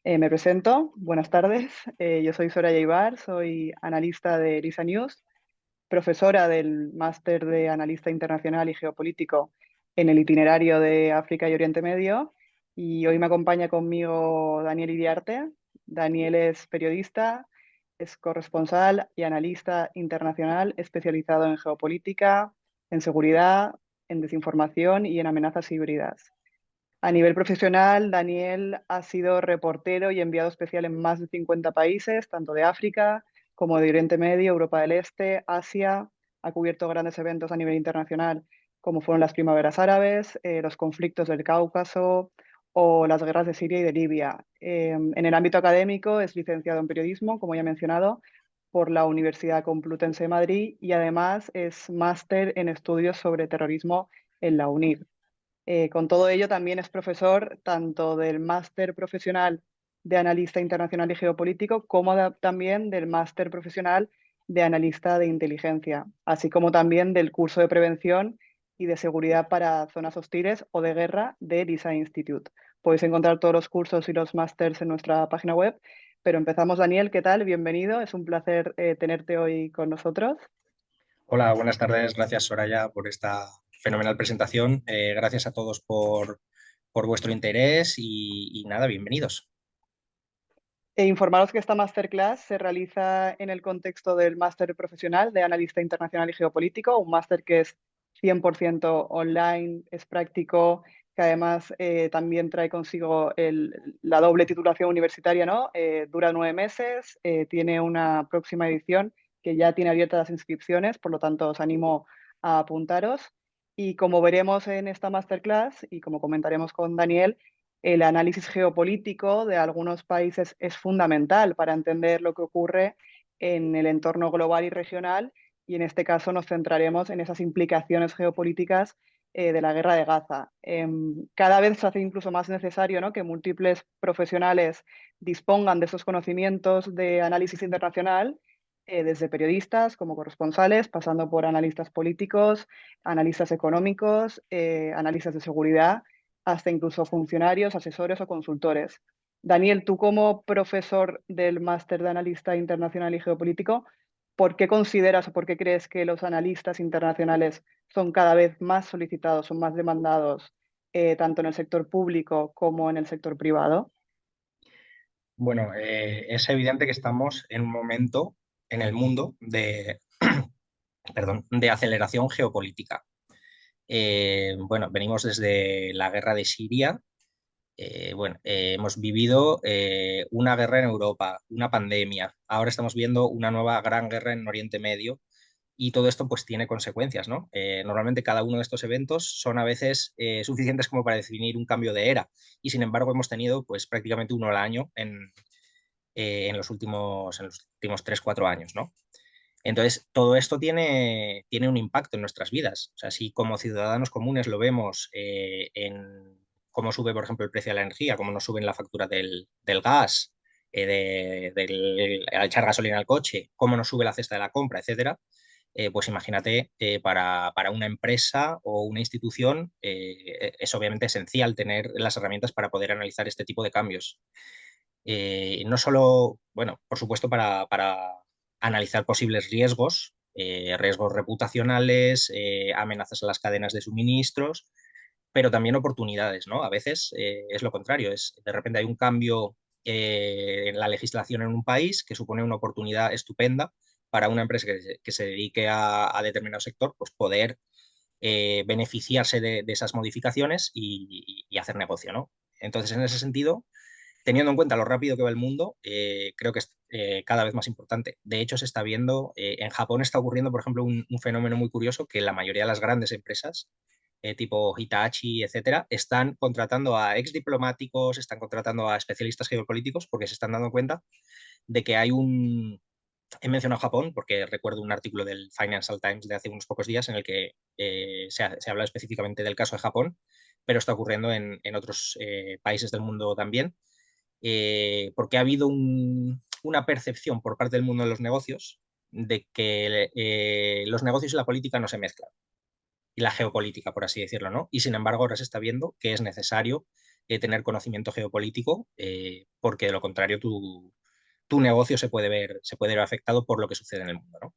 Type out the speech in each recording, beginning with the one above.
Me presento, buenas tardes. Yo soy Soraya Ibar, soy analista de Elisa News, profesora del máster de analista internacional y geopolítico en el itinerario de África y Oriente Medio. Y hoy me acompaña conmigo Daniel Iriarte. Daniel es periodista, es corresponsal y analista internacional especializado en geopolítica, en seguridad, en desinformación y en amenazas híbridas. A nivel profesional, Daniel ha sido reportero y enviado especial en más de 50 países, tanto de África como de Oriente Medio, Europa del Este, Asia. Ha cubierto grandes eventos a nivel internacional, como fueron las primaveras árabes, los conflictos del Cáucaso o las guerras de Siria y de Libia. En el ámbito académico es licenciado en periodismo, como ya he mencionado, por la Universidad Complutense de Madrid y además es máster en estudios sobre terrorismo en la UNIR. Con todo ello, también es profesor tanto del máster profesional de analista internacional y geopolítico como también del máster profesional de analista de inteligencia, así como también del curso de prevención y de seguridad para zonas hostiles o de guerra de Design Institute. Podéis encontrar todos los cursos y los másters en nuestra página web, pero empezamos, Daniel, ¿qué tal? Bienvenido, es un placer tenerte hoy con nosotros. Hola, buenas tardes. Gracias, Soraya, por esta fenomenal presentación. Gracias a todos por vuestro interés y nada, bienvenidos. Informaros que esta masterclass se realiza en el contexto del máster profesional de analista internacional y geopolítico, un máster que es 100% online, es práctico, que además también trae consigo la doble titulación universitaria, ¿no? Dura 9 meses, tiene una próxima edición que ya tiene abiertas las inscripciones, por lo tanto os animo a apuntaros. Y como veremos en esta masterclass y como comentaremos con Daniel, el análisis geopolítico de algunos países es fundamental para entender lo que ocurre en el entorno global y regional, y en este caso nos centraremos en esas implicaciones geopolíticas de la guerra de Gaza. Cada vez se hace incluso más necesario, ¿no?, que múltiples profesionales dispongan de esos conocimientos de análisis internacional, desde periodistas como corresponsales, pasando por analistas políticos, analistas económicos, analistas de seguridad, hasta incluso funcionarios, asesores o consultores. Daniel, tú como profesor del máster de analista internacional y geopolítico, ¿por qué consideras o por qué crees que los analistas internacionales son cada vez más solicitados, son más demandados, tanto en el sector público como en el sector privado? Bueno, es evidente que estamos en un momento en el mundo perdón, de aceleración geopolítica. Bueno, venimos desde la guerra de Siria. Hemos vivido una guerra en Europa, una pandemia. Ahora estamos viendo una nueva gran guerra en Oriente Medio y todo esto pues tiene consecuencias, ¿no? Normalmente cada uno de estos eventos son a veces suficientes como para definir un cambio de era y sin embargo hemos tenido pues prácticamente uno al año en los últimos 3 4 años, ¿no? Entonces, todo esto tiene un impacto en nuestras vidas. O sea, si como ciudadanos comunes lo vemos en cómo sube, por ejemplo, el precio de la energía, cómo nos suben la factura del gas, al echar gasolina al coche, cómo nos sube la cesta de la compra, etcétera, pues imagínate, para una empresa o una institución es obviamente esencial tener las herramientas para poder analizar este tipo de cambios. No solo, bueno, por supuesto, para analizar posibles riesgos, riesgos reputacionales, amenazas a las cadenas de suministros, pero también oportunidades, ¿no? A veces es lo contrario, es de repente hay un cambio en la legislación en un país que supone una oportunidad estupenda para una empresa que se dedique a determinado sector, pues poder beneficiarse de esas modificaciones y hacer negocio, ¿no? Entonces, en ese sentido, teniendo en cuenta lo rápido que va el mundo, creo que es cada vez más importante. De hecho, se está viendo, en Japón está ocurriendo, por ejemplo, un fenómeno muy curioso que la mayoría de las grandes empresas, tipo Hitachi, etcétera, están contratando a ex diplomáticos, están contratando a especialistas geopolíticos porque se están dando cuenta de que hay un... He mencionado Japón porque recuerdo un artículo del Financial Times de hace unos pocos días en el que se habla específicamente del caso de Japón, pero está ocurriendo en otros países del mundo también, porque ha habido una percepción por parte del mundo de los negocios de que los negocios y la política no se mezclan, y la geopolítica, por así decirlo, ¿no? Y sin embargo, ahora se está viendo que es necesario tener conocimiento geopolítico, porque de lo contrario tu negocio se puede ver afectado por lo que sucede en el mundo, ¿no?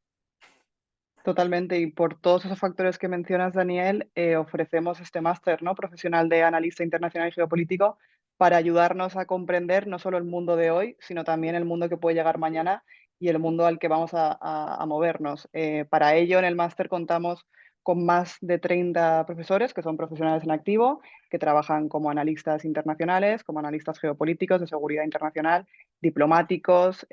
Totalmente, y por todos esos factores que mencionas, Daniel, ofrecemos este máster, ¿no? Profesional de analista internacional y geopolítico para ayudarnos a comprender no solo el mundo de hoy, sino también el mundo que puede llegar mañana y el mundo al que vamos a movernos. Para ello, en el máster contamos con más de 30 profesores que son profesionales en activo, que trabajan como analistas internacionales, como analistas geopolíticos de seguridad internacional, diplomáticos,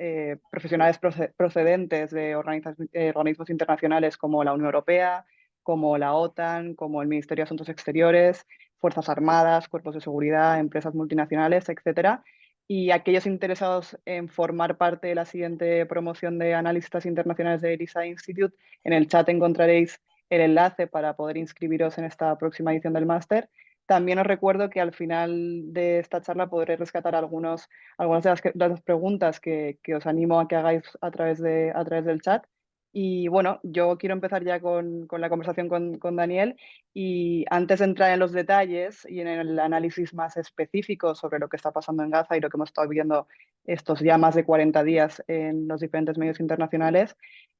profesionales procedentes de organismos internacionales como la Unión Europea, como la OTAN, como el Ministerio de Asuntos Exteriores, Fuerzas Armadas, cuerpos de seguridad, empresas multinacionales, etcétera. Y aquellos interesados en formar parte de la siguiente promoción de analistas internacionales de ELISA Institute, en el chat encontraréis el enlace para poder inscribiros en esta próxima edición del máster. También os recuerdo que al final de esta charla podré rescatar algunas de las preguntas que os animo a que hagáis a través del chat. Y bueno, yo quiero empezar ya con la conversación con Daniel y antes de entrar en los detalles y en el análisis más específico sobre lo que está pasando en Gaza y lo que hemos estado viendo estos ya más de 40 días en los diferentes medios internacionales,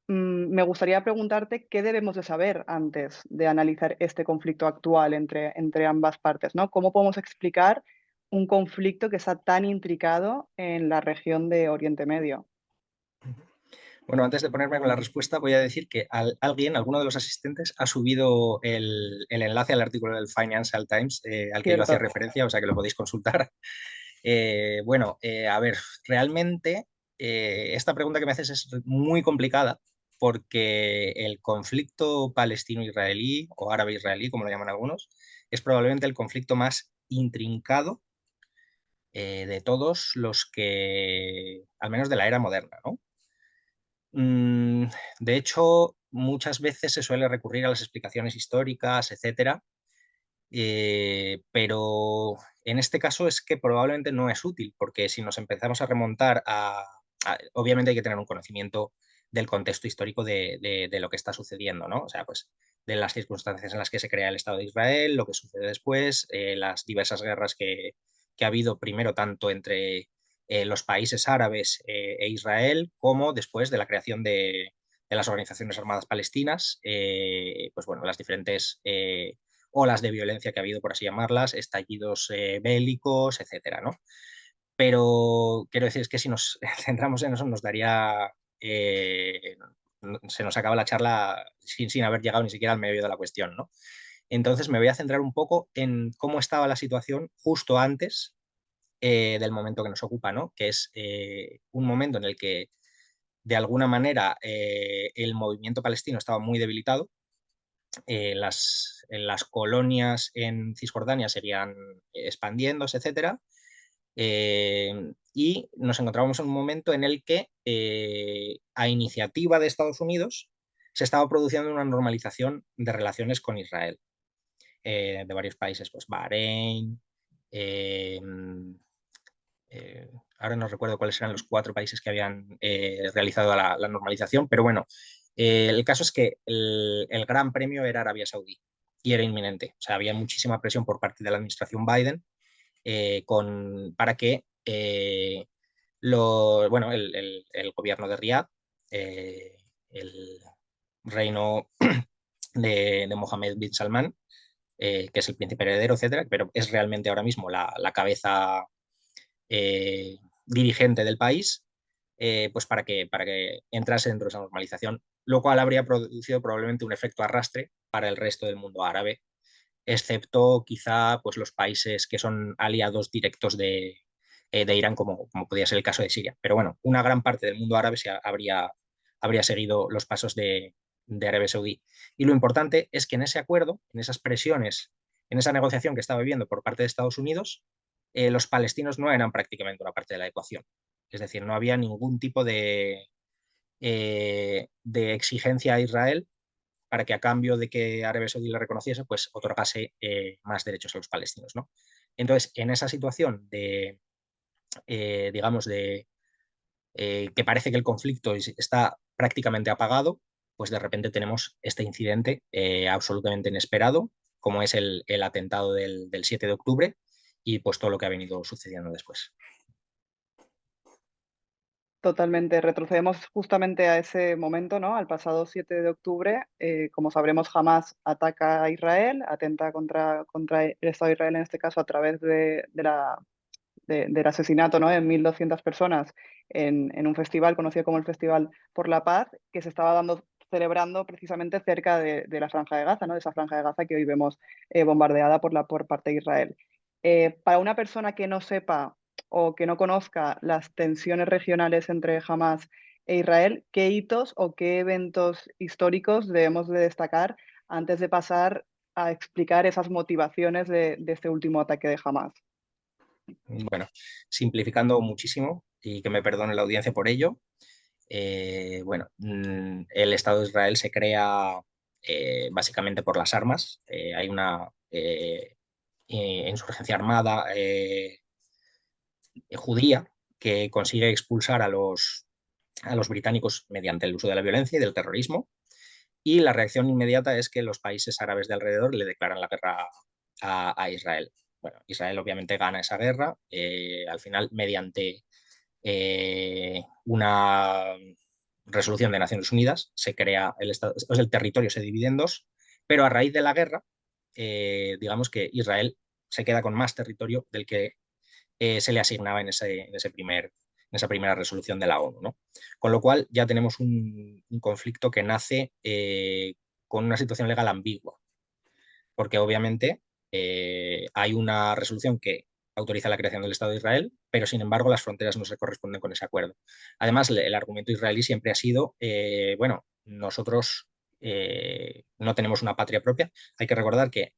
me gustaría preguntarte qué debemos de saber antes de analizar este conflicto actual entre ambas partes, ¿no? ¿Cómo podemos explicar un conflicto que está tan intricado en la región de Oriente Medio? Bueno, antes de ponerme con la respuesta, voy a decir que alguno de los asistentes, ha subido el enlace al artículo del Financial Times al que yo hacía Cierto. referencia, o sea que lo podéis consultar. Bueno, a ver, realmente esta pregunta que me haces es muy complicada porque el conflicto palestino-israelí o árabe-israelí, como lo llaman algunos, es probablemente el conflicto más intrincado de todos los que, al menos de la era moderna, ¿no? Mm, de hecho, muchas veces se suele recurrir a las explicaciones históricas, etcétera, pero en este caso es que probablemente no es útil, porque si nos empezamos a remontar obviamente hay que tener un conocimiento del contexto histórico de lo que está sucediendo, ¿no? O sea, pues de las circunstancias en las que se crea el Estado de Israel, lo que sucede después, las diversas guerras que ha habido primero tanto entre los países árabes e Israel, como después de la creación de las organizaciones armadas palestinas, pues bueno, las diferentes olas de violencia que ha habido, por así llamarlas, estallidos bélicos, etcétera, ¿no? Pero quiero decir, es que si nos centramos en eso nos daría, se nos acaba la charla sin haber llegado ni siquiera al medio de la cuestión, ¿no? Entonces me voy a centrar un poco en cómo estaba la situación justo antes del momento que nos ocupa, ¿no? Que es un momento en el que de alguna manera el movimiento palestino estaba muy debilitado, las colonias en Cisjordania seguían expandiéndose, etcétera, y nos encontrábamos en un momento en el que, a iniciativa de Estados Unidos, se estaba produciendo una normalización de relaciones con Israel, de varios países, pues Bahrein, eh, eh, ahora no recuerdo cuáles eran los 4 países que habían realizado la normalización, pero bueno, el caso es que el gran premio era Arabia Saudí y era inminente. O sea, había muchísima presión por parte de la administración Biden para que bueno, el gobierno de Riad, el reino de Mohammed bin Salman, que es el príncipe heredero, etcétera, pero es realmente ahora mismo la cabeza dirigente del país, pues para que entrase dentro de esa normalización, lo cual habría producido probablemente un efecto arrastre para el resto del mundo árabe, excepto quizá pues, los países que son aliados directos de Irán, como podría ser el caso de Siria. Pero bueno, una gran parte del mundo árabe habría seguido los pasos de Arabia Saudí. Y lo importante es que en ese acuerdo, en esas presiones, en esa negociación que estaba viviendo por parte de Estados Unidos, los palestinos no eran prácticamente una parte de la ecuación. Es decir, no había ningún tipo de exigencia a Israel para que a cambio de que Arabia Saudí le reconociese, pues otorgase más derechos a los palestinos, ¿no? Entonces, en esa situación digamos, que parece que el conflicto está prácticamente apagado, pues de repente tenemos este incidente absolutamente inesperado, como es el atentado del 7 de octubre, y pues todo lo que ha venido sucediendo después. Totalmente, retrocedemos justamente a ese momento, ¿no? Al pasado 7 de octubre, como sabremos, Hamas ataca a Israel, atenta contra el Estado de Israel en este caso a través del asesinato, ¿no? De 1.200 personas en un festival conocido como el Festival por la Paz, que se estaba celebrando precisamente cerca de la Franja de Gaza, ¿no? De esa Franja de Gaza que hoy vemos bombardeada por parte de Israel. Para una persona que no sepa o que no conozca las tensiones regionales entre Hamas e Israel, ¿qué hitos o qué eventos históricos debemos de destacar antes de pasar a explicar esas motivaciones de este último ataque de Hamas? Bueno, simplificando muchísimo y que me perdone la audiencia por ello, bueno, el Estado de Israel se crea básicamente por las armas. Hay una insurgencia armada judía que consigue expulsar a los británicos mediante el uso de la violencia y del terrorismo. Y la reacción inmediata es que los países árabes de alrededor le declaran la guerra a Israel. Bueno, Israel obviamente gana esa guerra, al final mediante una resolución de Naciones Unidas, se crea el Estado, o sea, el territorio se divide en dos, pero a raíz de la guerra, digamos que Israel se queda con más territorio del que se le asignaba en esa primera resolución de la ONU, ¿no? Con lo cual ya tenemos un conflicto que nace con una situación legal ambigua, porque obviamente hay una resolución que autoriza la creación del Estado de Israel, pero sin embargo las fronteras no se corresponden con ese acuerdo. Además, el argumento israelí siempre ha sido, bueno, nosotros no tenemos una patria propia. Hay que recordar que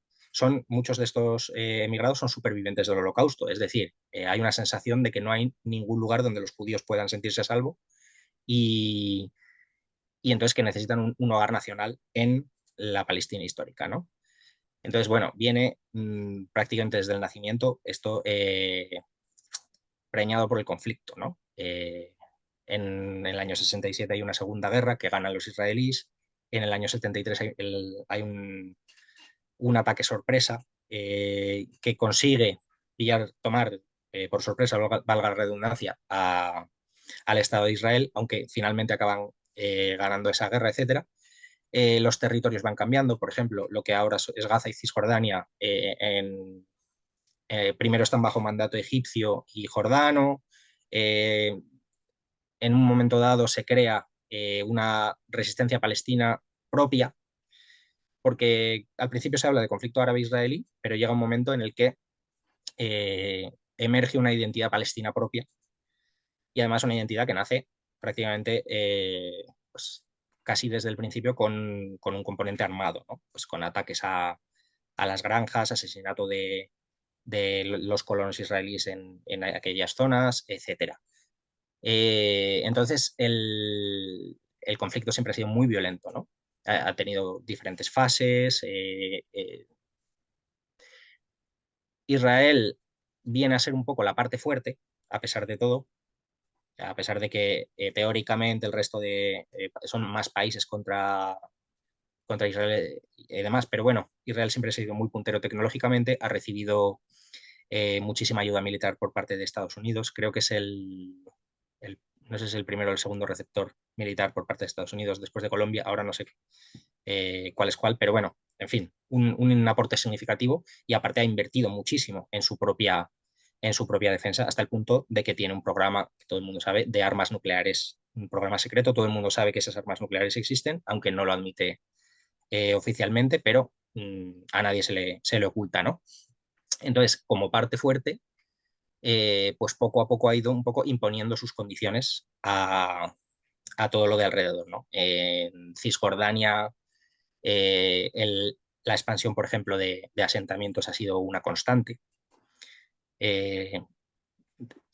muchos de estos emigrados son supervivientes del Holocausto, es decir, hay una sensación de que no hay ningún lugar donde los judíos puedan sentirse a salvo y, y entonces que necesitan un hogar nacional en la Palestina histórica, ¿no? Entonces, bueno, viene prácticamente desde el nacimiento esto preñado por el conflicto, ¿no? En el año 67 hay una segunda guerra que ganan los israelíes, en el año 73 hay un ataque sorpresa que consigue tomar por sorpresa, valga la redundancia, al Estado de Israel, aunque finalmente acaban ganando esa guerra, etcétera. Los territorios van cambiando, por ejemplo, lo que ahora es Gaza y Cisjordania, primero están bajo mandato egipcio y jordano. Eh, en un momento dado se crea una resistencia palestina propia, porque al principio se habla de conflicto árabe-israelí, pero llega un momento en el que emerge una identidad palestina propia y además una identidad que nace prácticamente pues, casi desde el principio con un componente armado, ¿no? Pues con ataques a las granjas, asesinato de los colonos israelíes en aquellas zonas, etcétera. Entonces, el conflicto siempre ha sido muy violento, ¿no? Ha tenido diferentes fases. Israel viene a ser un poco la parte fuerte, a pesar de todo, a pesar de que teóricamente el resto son más países contra Israel y demás, pero bueno, Israel siempre ha sido muy puntero tecnológicamente, ha recibido muchísima ayuda militar por parte de Estados Unidos, creo que es no sé si es el primero o el segundo receptor militar por parte de Estados Unidos después de Colombia, ahora no sé cuál es cuál, pero bueno, en fin, un aporte significativo y aparte ha invertido muchísimo en su propia defensa hasta el punto de que tiene un programa que todo el mundo sabe de armas nucleares, un programa secreto, todo el mundo sabe que esas armas nucleares existen, aunque no lo admite oficialmente, pero a nadie se le oculta, ¿no? Entonces, como parte fuerte, pues poco a poco ha ido un poco imponiendo sus condiciones a todo lo de alrededor, ¿no? En Cisjordania, la expansión, por ejemplo, de asentamientos ha sido una constante. Eh,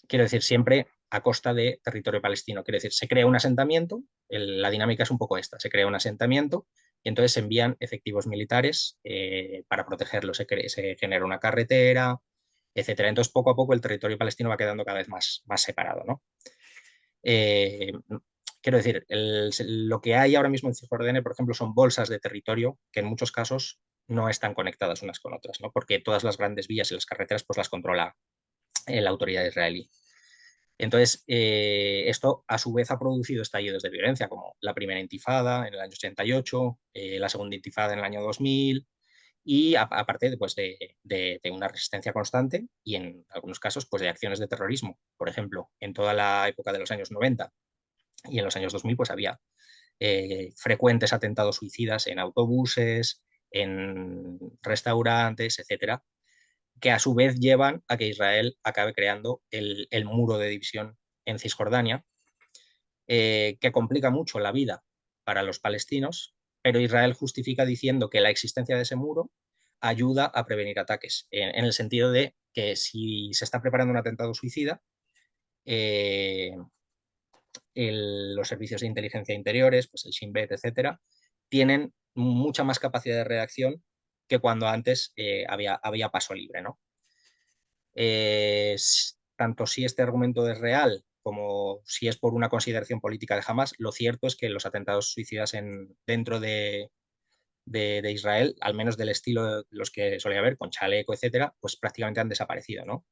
quiero decir, siempre a costa de territorio palestino. Quiero decir, se crea un asentamiento, la dinámica es un poco esta, se crea un asentamiento y entonces se envían efectivos militares para protegerlo, se genera una carretera, etcétera. Entonces, poco a poco el territorio palestino va quedando cada vez más separado, ¿no? Eh, quiero decir, lo que hay ahora mismo en Cisjordania, por ejemplo, son bolsas de territorio que en muchos casos no están conectadas unas con otras, ¿no? Porque todas las grandes vías y las carreteras pues las controla la autoridad israelí. Entonces, esto a su vez ha producido estallidos de violencia, como la primera intifada en el año 88, la segunda intifada en el año 2000, y aparte pues, de una resistencia constante y en algunos casos pues, de acciones de terrorismo. Por ejemplo, en toda la época de los años 90 y en los años 2000 pues, había frecuentes atentados suicidas en autobuses, en restaurantes, etcétera, que a su vez llevan a que Israel acabe creando el muro de división en Cisjordania, que complica mucho la vida para los palestinos, pero Israel justifica diciendo que la existencia de ese muro ayuda a prevenir ataques, en el sentido de que si se está preparando un atentado suicida, eh, los servicios de inteligencia interiores, pues el Shin Bet, etcétera, tienen mucha más capacidad de reacción que cuando antes había paso libre, ¿no? Tanto si este argumento es real como si es por una consideración política de Hamas, lo cierto es que los atentados suicidas dentro de Israel, al menos del estilo de los que solía haber, con chaleco, etcétera, pues prácticamente han desaparecido, ¿no?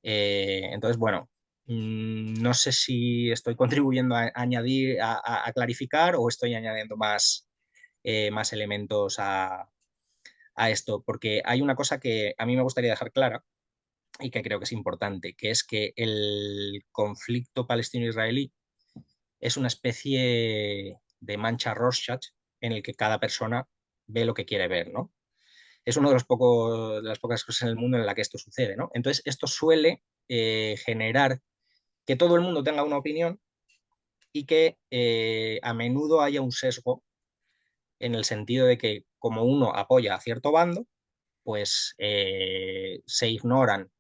Entonces, bueno, no sé si estoy contribuyendo a añadir, a clarificar o estoy añadiendo más elementos a esto, porque hay una cosa que a mí me gustaría dejar clara y que creo que es importante, que es que el conflicto palestino-israelí es una especie de mancha Rorschach en el que cada persona ve lo que quiere ver, ¿no? Es uno de de las pocas cosas en el mundo en la que esto sucede, ¿no? Entonces, esto suele generar que todo el mundo tenga una opinión y que a menudo haya un sesgo en el sentido de que como uno apoya a cierto bando, pues se ignoran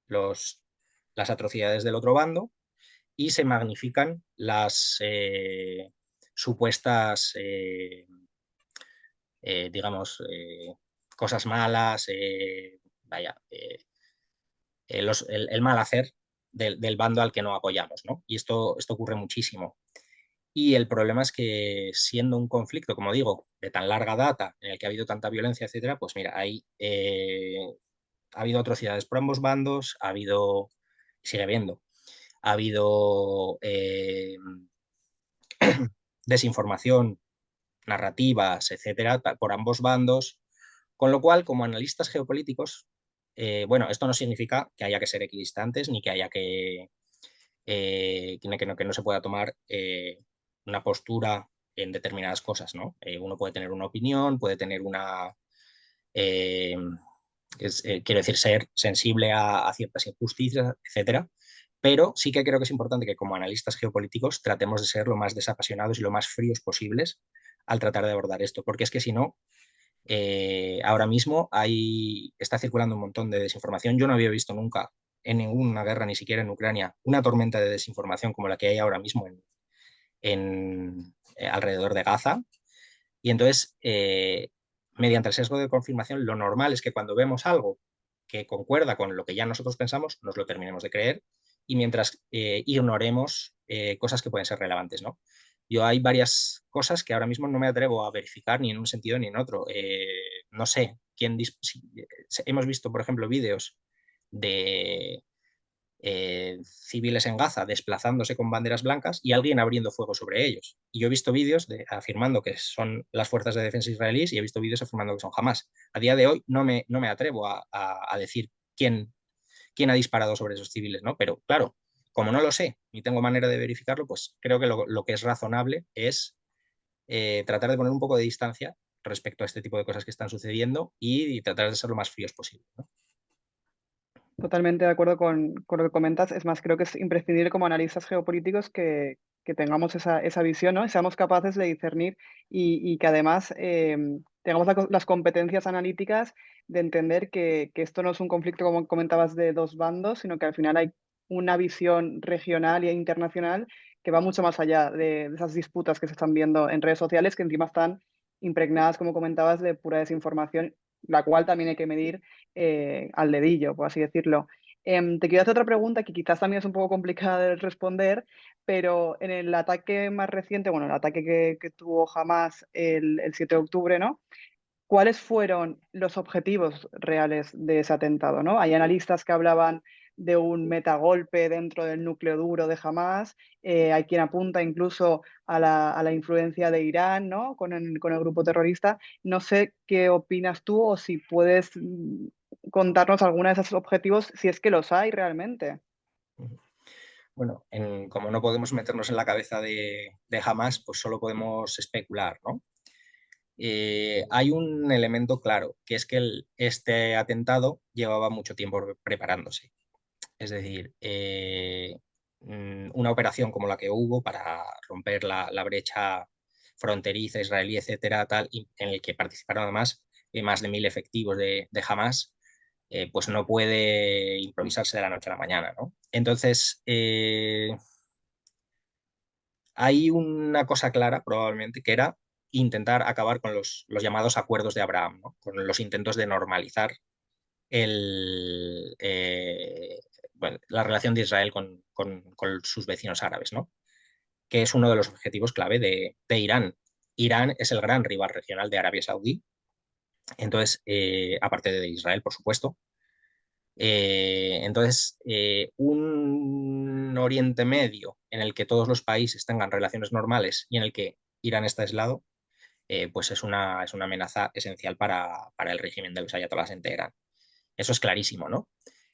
los, las atrocidades del otro bando y se magnifican las supuestas, digamos, cosas malas, vaya, el mal hacer del bando al que no apoyamos, ¿no? Y esto ocurre muchísimo. Y el problema es que siendo un conflicto, como digo, de tan larga data, en el que ha habido tanta violencia, etcétera, pues mira, ahí ha habido atrocidades por ambos bandos, sigue habiendo, ha habido desinformación, narrativas, etcétera, por ambos bandos, con lo cual, como analistas geopolíticos, bueno, esto no significa que haya que ser equidistantes ni que haya que no se pueda tomar una postura en determinadas cosas, ¿no? Uno puede tener una opinión, puede tener eh, quiero decir, ser sensible a ciertas injusticias, etcétera. Pero sí que creo que es importante que como analistas geopolíticos tratemos de ser lo más desapasionados y lo más fríos posibles al tratar de abordar esto, porque es que si no, ahora mismo está circulando un montón de desinformación. Yo no había visto nunca en ninguna guerra, ni siquiera en Ucrania, una tormenta de desinformación como la que hay ahora mismo alrededor de Gaza. Y entonces, mediante el sesgo de confirmación, lo normal es que cuando vemos algo que concuerda con lo que ya nosotros pensamos, nos lo terminemos de creer y mientras ignoremos cosas que pueden ser relevantes, ¿no? Yo hay varias cosas que ahora mismo no me atrevo a verificar ni en un sentido ni en otro. No sé, hemos visto, por ejemplo, vídeos de civiles en Gaza desplazándose con banderas blancas y alguien abriendo fuego sobre ellos. Y yo he visto vídeos afirmando que son las fuerzas de defensa israelíes y he visto vídeos afirmando que son Hamas. A día de hoy no me atrevo a decir quién ha disparado sobre esos civiles, ¿no? Pero claro, como no lo sé ni tengo manera de verificarlo, pues creo que lo que es razonable es tratar de poner un poco de distancia respecto a este tipo de cosas que están sucediendo y tratar de ser lo más fríos posible, ¿no? Totalmente de acuerdo con lo que comentas. Es más, creo que es imprescindible como analistas geopolíticos que tengamos esa visión, ¿no? Y seamos capaces de discernir y que además tengamos las competencias analíticas de entender que esto no es un conflicto, como comentabas, de dos bandos, sino que al final hay una visión regional e internacional que va mucho más allá de esas disputas que se están viendo en redes sociales, que encima están impregnadas, como comentabas, de pura desinformación, la cual también hay que medir al dedillo, por así decirlo. Te quiero hacer otra pregunta que quizás también es un poco complicada de responder, pero en el ataque más reciente, bueno, el ataque que tuvo Hamas el 7 de octubre, ¿no? ¿cuáles fueron los objetivos reales de ese atentado, ¿no? Hay analistas que hablaban de un metagolpe dentro del núcleo duro de Hamás, hay quien apunta incluso a la influencia de Irán, ¿no? Con el grupo terrorista. No sé qué opinas tú o si puedes contarnos algunos de esos objetivos, si es que los hay realmente. Bueno, como no podemos meternos en la cabeza de Hamas, pues solo podemos especular, ¿no? Hay un elemento claro, que es que este atentado llevaba mucho tiempo preparándose. Es decir, una operación como la que hubo para romper la brecha fronteriza israelí, etcétera, tal, en el que participaron además más de 1.000 efectivos de Hamas, pues no puede improvisarse de la noche a la mañana, ¿no? Entonces, hay una cosa clara, probablemente, que era intentar acabar con los llamados acuerdos de Abraham, ¿no? Con los intentos de normalizar el, bueno, la relación de Israel con sus vecinos árabes, ¿no? Que es uno de los objetivos clave de Irán. Irán es el gran rival regional de Arabia Saudí, entonces, aparte de Israel, por supuesto. Entonces, un Oriente Medio en el que todos los países tengan relaciones normales y en el que Irán está aislado, pues es una amenaza esencial para el régimen de los ayatolás en Teherán. Eso es clarísimo, ¿no?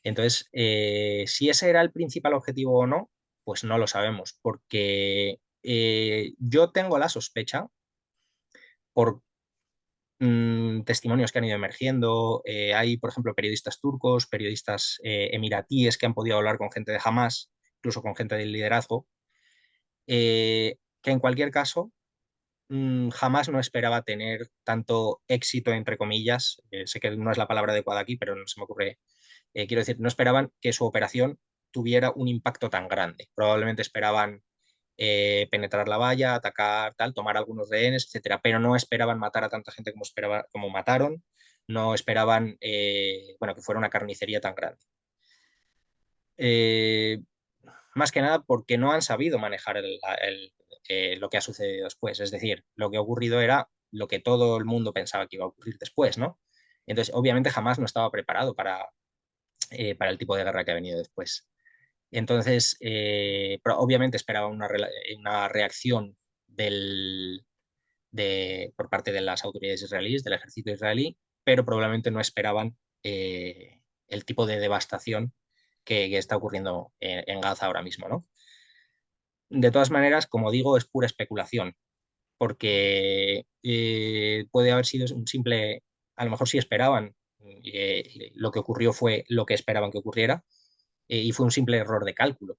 Entonces, si ese era el principal objetivo o no, pues no lo sabemos, porque yo tengo la sospecha, por testimonios que han ido emergiendo, hay, por ejemplo, periodistas turcos, periodistas emiratíes que han podido hablar con gente de Hamas, incluso con gente del liderazgo, que en cualquier caso jamás no esperaba tener tanto éxito, entre comillas, sé que no es la palabra adecuada aquí, pero no se me ocurre, quiero decir, no esperaban que su operación tuviera un impacto tan grande. Probablemente esperaban penetrar la valla, atacar, tal, tomar algunos rehenes, etcétera, pero no esperaban matar a tanta gente como mataron, no esperaban bueno, que fuera una carnicería tan grande. Eh, Más que nada porque no han sabido manejar lo que ha sucedido después. Es decir, lo que ha ocurrido era lo que todo el mundo pensaba que iba a ocurrir después, ¿no? Entonces, obviamente, jamás no estaba preparado para el tipo de guerra que ha venido después. Entonces, pero obviamente esperaba una reacción por parte de las autoridades israelíes, del ejército israelí, pero probablemente no esperaban el tipo de devastación que está ocurriendo en Gaza ahora mismo, ¿no? De todas maneras, como digo, es pura especulación, porque puede haber sido un simple, a lo mejor sí esperaban, lo que ocurrió fue lo que esperaban que ocurriera, y fue un simple error de cálculo.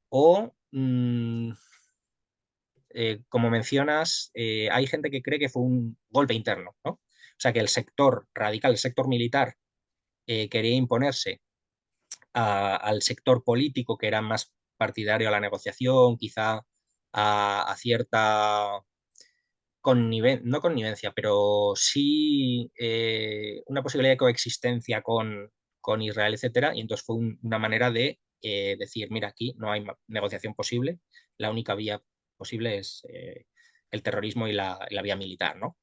O, como mencionas, hay gente que cree que fue un golpe interno, ¿no? O sea, que el sector radical, el sector militar, quería imponerse al sector político que era más partidario a la negociación, quizá a cierta no connivencia, pero sí una posibilidad de coexistencia con Israel, etcétera, y entonces fue una manera de decir, mira, aquí no hay negociación posible, la única vía posible es el terrorismo y la vía militar, ¿no?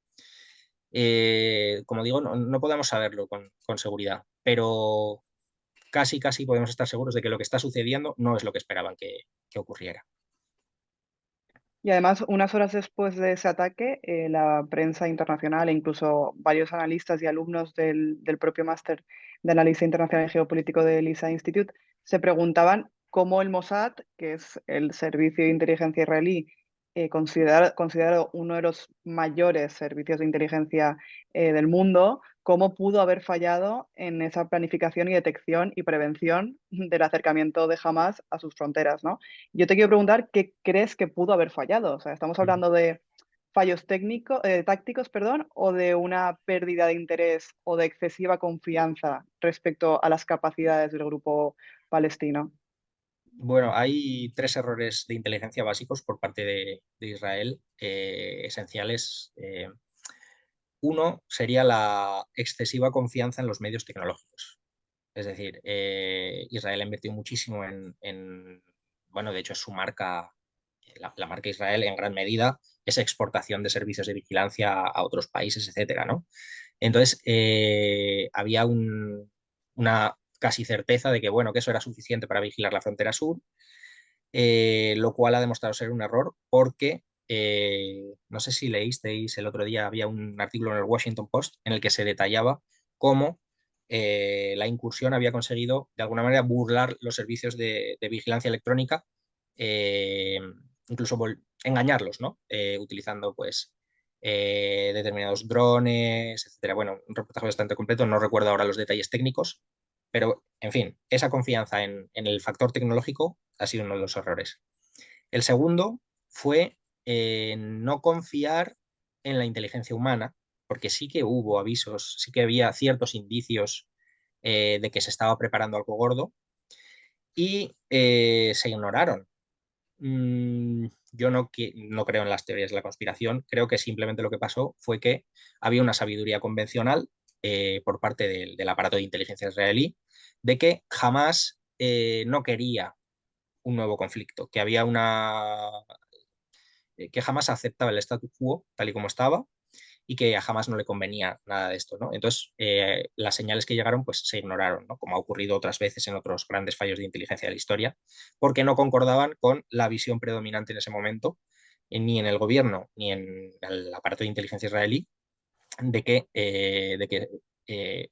Como digo, no podemos saberlo con seguridad, pero casi podemos estar seguros de que lo que está sucediendo no es lo que esperaban que ocurriera. Y además, unas horas después de ese ataque, la prensa internacional e incluso varios analistas y alumnos del propio máster de análisis internacional y geopolítico del ISA Institute se preguntaban cómo el Mossad, que es el servicio de inteligencia israelí, considerado uno de los mayores servicios de inteligencia del mundo, cómo pudo haber fallado en esa planificación y detección y prevención del acercamiento de Hamas a sus fronteras, ¿no? Yo te quiero preguntar qué crees que pudo haber fallado. O sea, ¿estamos hablando de fallos tácticos, perdón, o de una pérdida de interés o de excesiva confianza respecto a las capacidades del grupo palestino? Bueno, hay tres errores de inteligencia básicos por parte de Israel, esenciales. Uno sería la excesiva confianza en los medios tecnológicos. Es decir, Israel ha invertido muchísimo bueno, de hecho es su marca, la marca Israel en gran medida esa exportación de servicios de vigilancia a otros países, etcétera, ¿no? Entonces, había una casi certeza de que, bueno, que eso era suficiente para vigilar la frontera sur, lo cual ha demostrado ser un error porque no sé si leísteis el otro día, había un artículo en el Washington Post en el que se detallaba cómo la incursión había conseguido de alguna manera burlar los servicios de vigilancia electrónica, eh, incluso engañarlos, ¿no? Utilizando pues determinados drones, etcétera. Bueno, un reportaje bastante completo, no recuerdo ahora los detalles técnicos, pero en fin, esa confianza en el factor tecnológico ha sido uno de los errores. El segundo fue no confiar en la inteligencia humana, porque sí que hubo avisos, sí que había ciertos indicios de que se estaba preparando algo gordo y se ignoraron. Yo no creo en las teorías de la conspiración, creo que simplemente lo que pasó fue que había una sabiduría convencional por parte del aparato de inteligencia israelí de que jamás no quería un nuevo conflicto, que había que jamás aceptaba el statu quo tal y como estaba y que a jamás no le convenía nada de esto, ¿no? Entonces, las señales que llegaron pues se ignoraron, ¿no? Como ha ocurrido otras veces en otros grandes fallos de inteligencia de la historia, porque no concordaban con la visión predominante en ese momento, ni en el gobierno ni en el aparato de inteligencia israelí, de que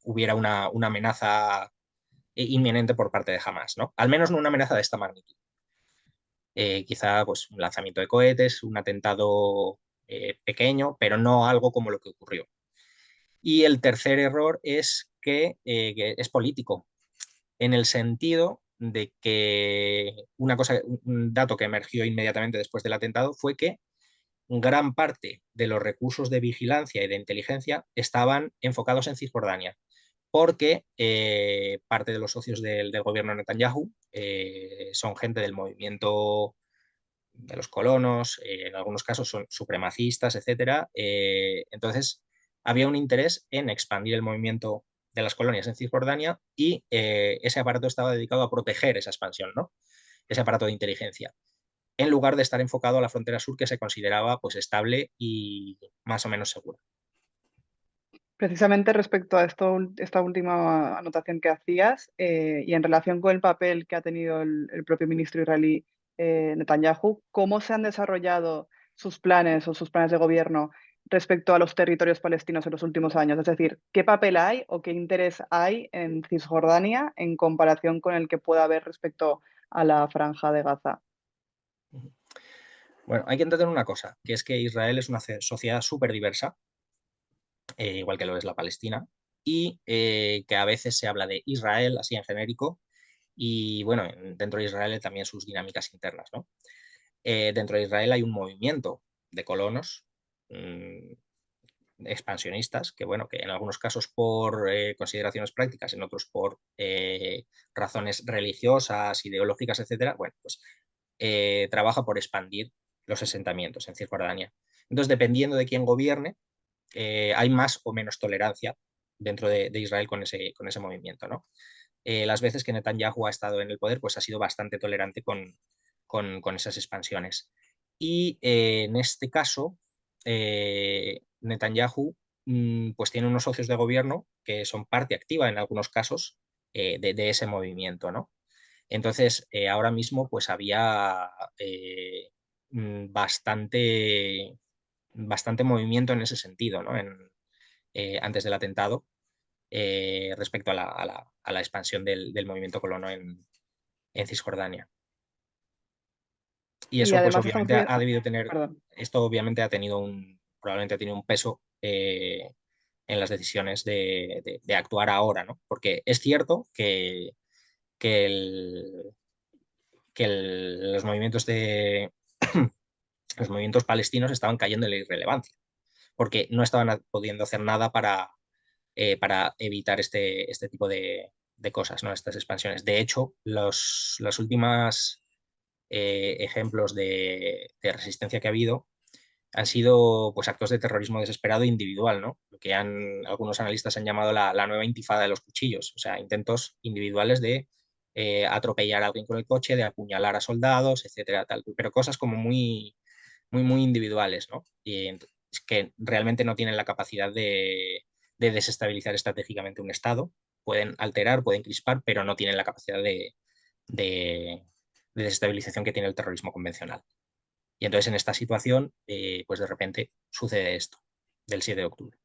hubiera una amenaza inminente por parte de Hamas, ¿no? Al menos no una amenaza de esta magnitud. Quizá pues, un lanzamiento de cohetes, un atentado pequeño, pero no algo como lo que ocurrió. Y el tercer error es que es político, en el sentido de que un dato que emergió inmediatamente después del atentado fue que gran parte de los recursos de vigilancia y de inteligencia estaban enfocados en Cisjordania, porque parte de los socios del gobierno de Netanyahu son gente del movimiento de los colonos, en algunos casos son supremacistas, etcétera. Entonces, había un interés en expandir el movimiento de las colonias en Cisjordania y ese aparato estaba dedicado a proteger esa expansión, ¿no? Ese aparato de inteligencia, en lugar de estar enfocado a la frontera sur que se consideraba pues estable y más o menos segura. Precisamente respecto a esta última anotación que hacías y en relación con el papel que ha tenido el propio ministro israelí Netanyahu, ¿cómo se han desarrollado sus planes o sus planes de gobierno respecto a los territorios palestinos en los últimos años? Es decir, ¿qué papel hay o qué interés hay en Cisjordania en comparación con el que pueda haber respecto a la Franja de Gaza? Bueno, hay que entender una cosa, que es que Israel es una sociedad súper diversa, igual que lo es la Palestina, y que a veces se habla de Israel así en genérico, y bueno, dentro de Israel también sus dinámicas internas, ¿no? Dentro de Israel hay un movimiento de colonos expansionistas, que bueno, que en algunos casos por consideraciones prácticas, en otros por razones religiosas, ideológicas, etcétera, bueno, pues trabaja por expandir los asentamientos en Cisjordania. Entonces, dependiendo de quién gobierne, hay más o menos tolerancia dentro de Israel con ese movimiento, ¿no? Las veces que Netanyahu ha estado en el poder, pues ha sido bastante tolerante con esas expansiones. Y en este caso, Netanyahu pues tiene unos socios de gobierno que son parte activa en algunos casos de ese movimiento, ¿no? Entonces, ahora mismo pues había bastante movimiento en ese sentido, ¿no? Antes del atentado, respecto a la expansión del movimiento colono en Cisjordania. Y Y eso, pues además estamos obviamente viendo... ha debido tener, Perdón. esto obviamente probablemente ha tenido un peso en las decisiones de actuar ahora, ¿no? Porque es cierto que, el- los movimientos los movimientos palestinos estaban cayendo en la irrelevancia, porque no estaban pudiendo hacer nada para evitar este tipo de cosas, ¿no? Estas expansiones. De hecho, las últimas ejemplos de resistencia que ha habido han sido pues, actos de terrorismo desesperado e individual, ¿no? Lo que algunos analistas han llamado la nueva intifada de los cuchillos, o sea, intentos individuales de atropellar a alguien con el coche, de apuñalar a soldados, etcétera, tal, pero cosas como muy, muy individuales, ¿no? Que realmente no tienen la capacidad de desestabilizar estratégicamente un Estado. Pueden alterar, pueden crispar, pero no tienen la capacidad de desestabilización que tiene el terrorismo convencional. Y entonces en esta situación, pues de repente sucede esto, del 7 de octubre.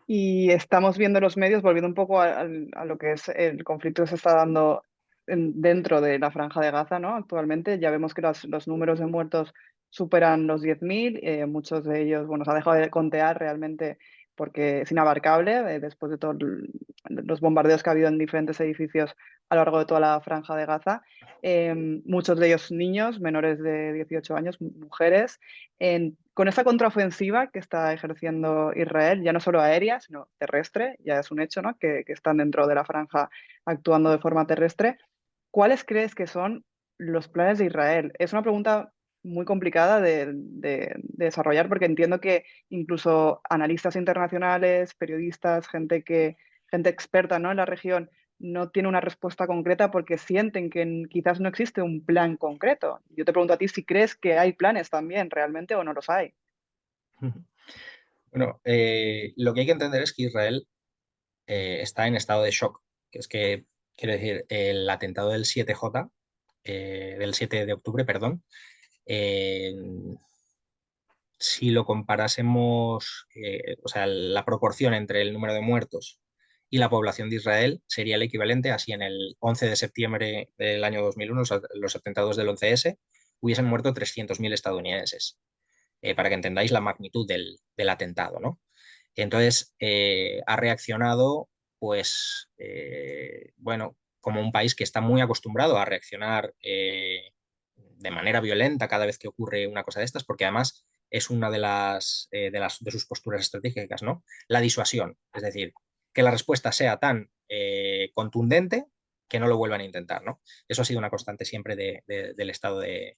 Y estamos viendo los medios, volviendo un poco a lo que es el conflicto que se está dando dentro de la Franja de Gaza, ¿no? Actualmente ya vemos que los números de muertos superan los 10.000, muchos de ellos, bueno, se ha dejado de contear realmente porque es inabarcable, después de todos los bombardeos que ha habido en diferentes edificios a lo largo de toda la Franja de Gaza. Muchos de ellos niños, menores de 18 años, mujeres. Con esta contraofensiva que está ejerciendo Israel, ya no solo aérea, sino terrestre, ya es un hecho, ¿no? Que están dentro de la franja actuando de forma terrestre. ¿Cuáles crees que son los planes de Israel? Es una pregunta muy complicada de desarrollar porque entiendo que incluso analistas internacionales, periodistas, gente experta, ¿no? en la región no tiene una respuesta concreta porque sienten que quizás no existe un plan concreto. Yo te pregunto a ti si crees que hay planes también realmente o no los hay. Bueno, lo que hay que entender es que Israel está en estado de shock, que es que, quiero decir, el atentado del 7J, del 7 de octubre, perdón, eh, si lo comparásemos, o sea, la proporción entre el número de muertos y la población de Israel sería el equivalente a si en el 11 de septiembre del año 2001, los atentados del 11S, hubiesen muerto 300.000 estadounidenses, para que entendáis la magnitud del atentado, ¿no? Entonces, ha reaccionado, pues, bueno, como un país que está muy acostumbrado a reaccionar de manera violenta cada vez que ocurre una cosa de estas, porque además es una de sus posturas estratégicas, ¿no? La disuasión, es decir, que la respuesta sea tan contundente que no lo vuelvan a intentar, ¿no? Eso ha sido una constante siempre del Estado de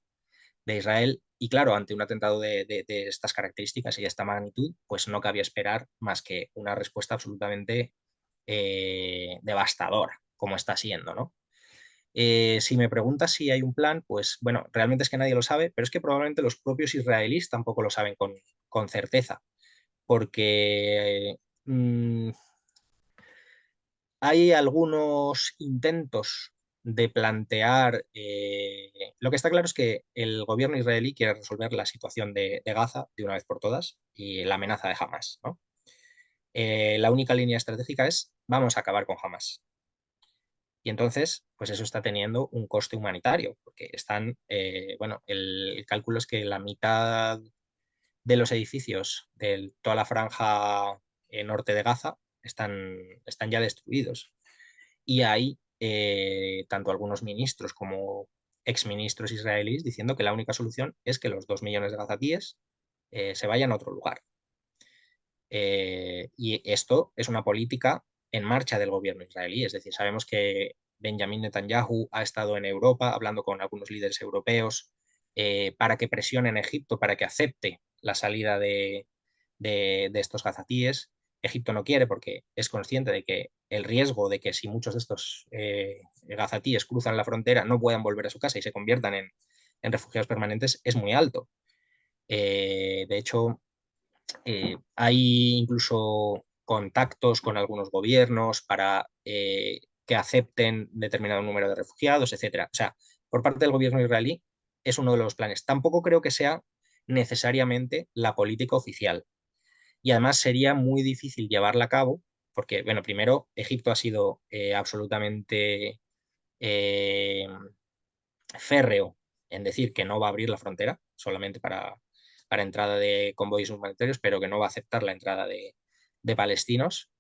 Israel. Y claro, ante un atentado de estas características y de esta magnitud, pues no cabía esperar más que una respuesta absolutamente devastadora, como está siendo, ¿no? Si me preguntas si hay un plan, pues bueno, realmente es que nadie lo sabe, pero es que probablemente los propios israelíes tampoco lo saben con certeza, porque hay algunos intentos de plantear, lo que está claro es que el gobierno israelí quiere resolver la situación de Gaza de una vez por todas y la amenaza de Hamas, ¿no? La única línea estratégica es vamos a acabar con Hamas. Y entonces, pues eso está teniendo un coste humanitario, porque están, bueno, el cálculo es que la mitad de los edificios de toda la franja norte de Gaza están ya destruidos. Y hay tanto algunos ministros como exministros israelíes diciendo que la única solución es que los 2 millones de gazatíes se vayan a otro lugar. Y esto es una política en marcha del gobierno israelí. Es decir, sabemos que Benjamin Netanyahu ha estado en Europa hablando con algunos líderes europeos para que presionen a Egipto para que acepte la salida de estos gazatíes. Egipto no quiere porque es consciente de que el riesgo de que si muchos de estos gazatíes cruzan la frontera no puedan volver a su casa y se conviertan en refugiados permanentes es muy alto. De hecho, hay incluso contactos con algunos gobiernos para que acepten determinado número de refugiados, etcétera. O sea, por parte del gobierno israelí es uno de los planes. Tampoco creo que sea necesariamente la política oficial. Y además sería muy difícil llevarla a cabo porque, bueno, primero, Egipto ha sido absolutamente eh, férreo en decir que no va a abrir la frontera solamente para entrada de convoyes humanitarios, pero que no va a aceptar la entrada de palestinos.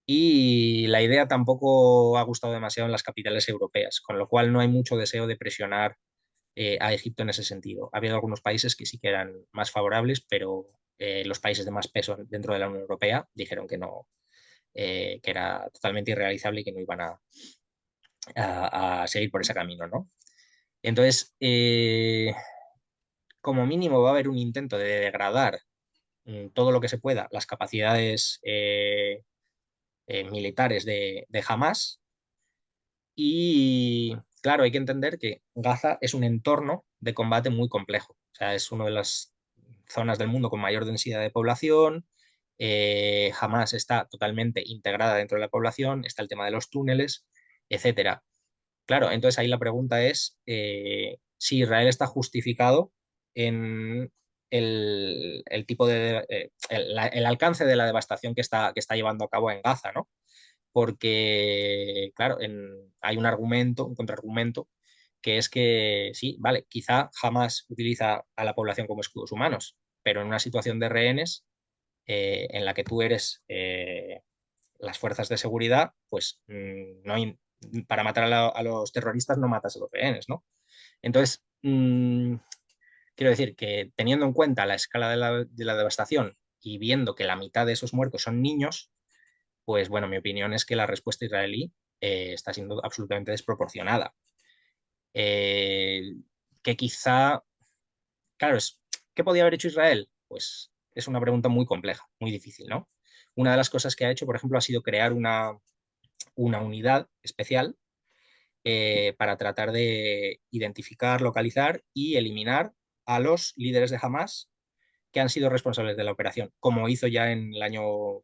Y la idea tampoco ha gustado demasiado en las capitales europeas, con lo cual no hay mucho deseo de presionar a Egipto en ese sentido. Ha habido algunos países que sí que eran más favorables, pero los países de más peso dentro de la Unión Europea dijeron que no, que era totalmente irrealizable y que no iban a seguir por ese camino, ¿no? Entonces, como mínimo va a haber un intento de degradar todo lo que se pueda las capacidades militares de Hamas. Y claro, hay que entender que Gaza es un entorno de combate muy complejo. O sea, es una de las zonas del mundo con mayor densidad de población. Jamás está totalmente integrada dentro de la población. Está el tema de los túneles, etcétera. Claro, entonces ahí la pregunta es si Israel está justificado en el tipo de el alcance de la devastación que está llevando a cabo en Gaza, ¿no? Porque, claro, hay un argumento, un contraargumento, que es que sí, vale, quizá jamás utiliza a la población como escudos humanos, pero en una situación de rehenes en la que tú eres las fuerzas de seguridad, pues no hay, para matar a los terroristas no matas a los rehenes, ¿no? Entonces, quiero decir que teniendo en cuenta la escala de la devastación y viendo que la mitad de esos muertos son niños, pues bueno, mi opinión es que la respuesta israelí está siendo absolutamente desproporcionada. Eh, que quizá, claro, ¿qué podía haber hecho Israel? Pues es una pregunta muy compleja, muy difícil, ¿no? Una de las cosas que ha hecho, por ejemplo, ha sido crear una unidad especial para tratar de identificar, localizar y eliminar a los líderes de Hamas que han sido responsables de la operación, como hizo ya en el año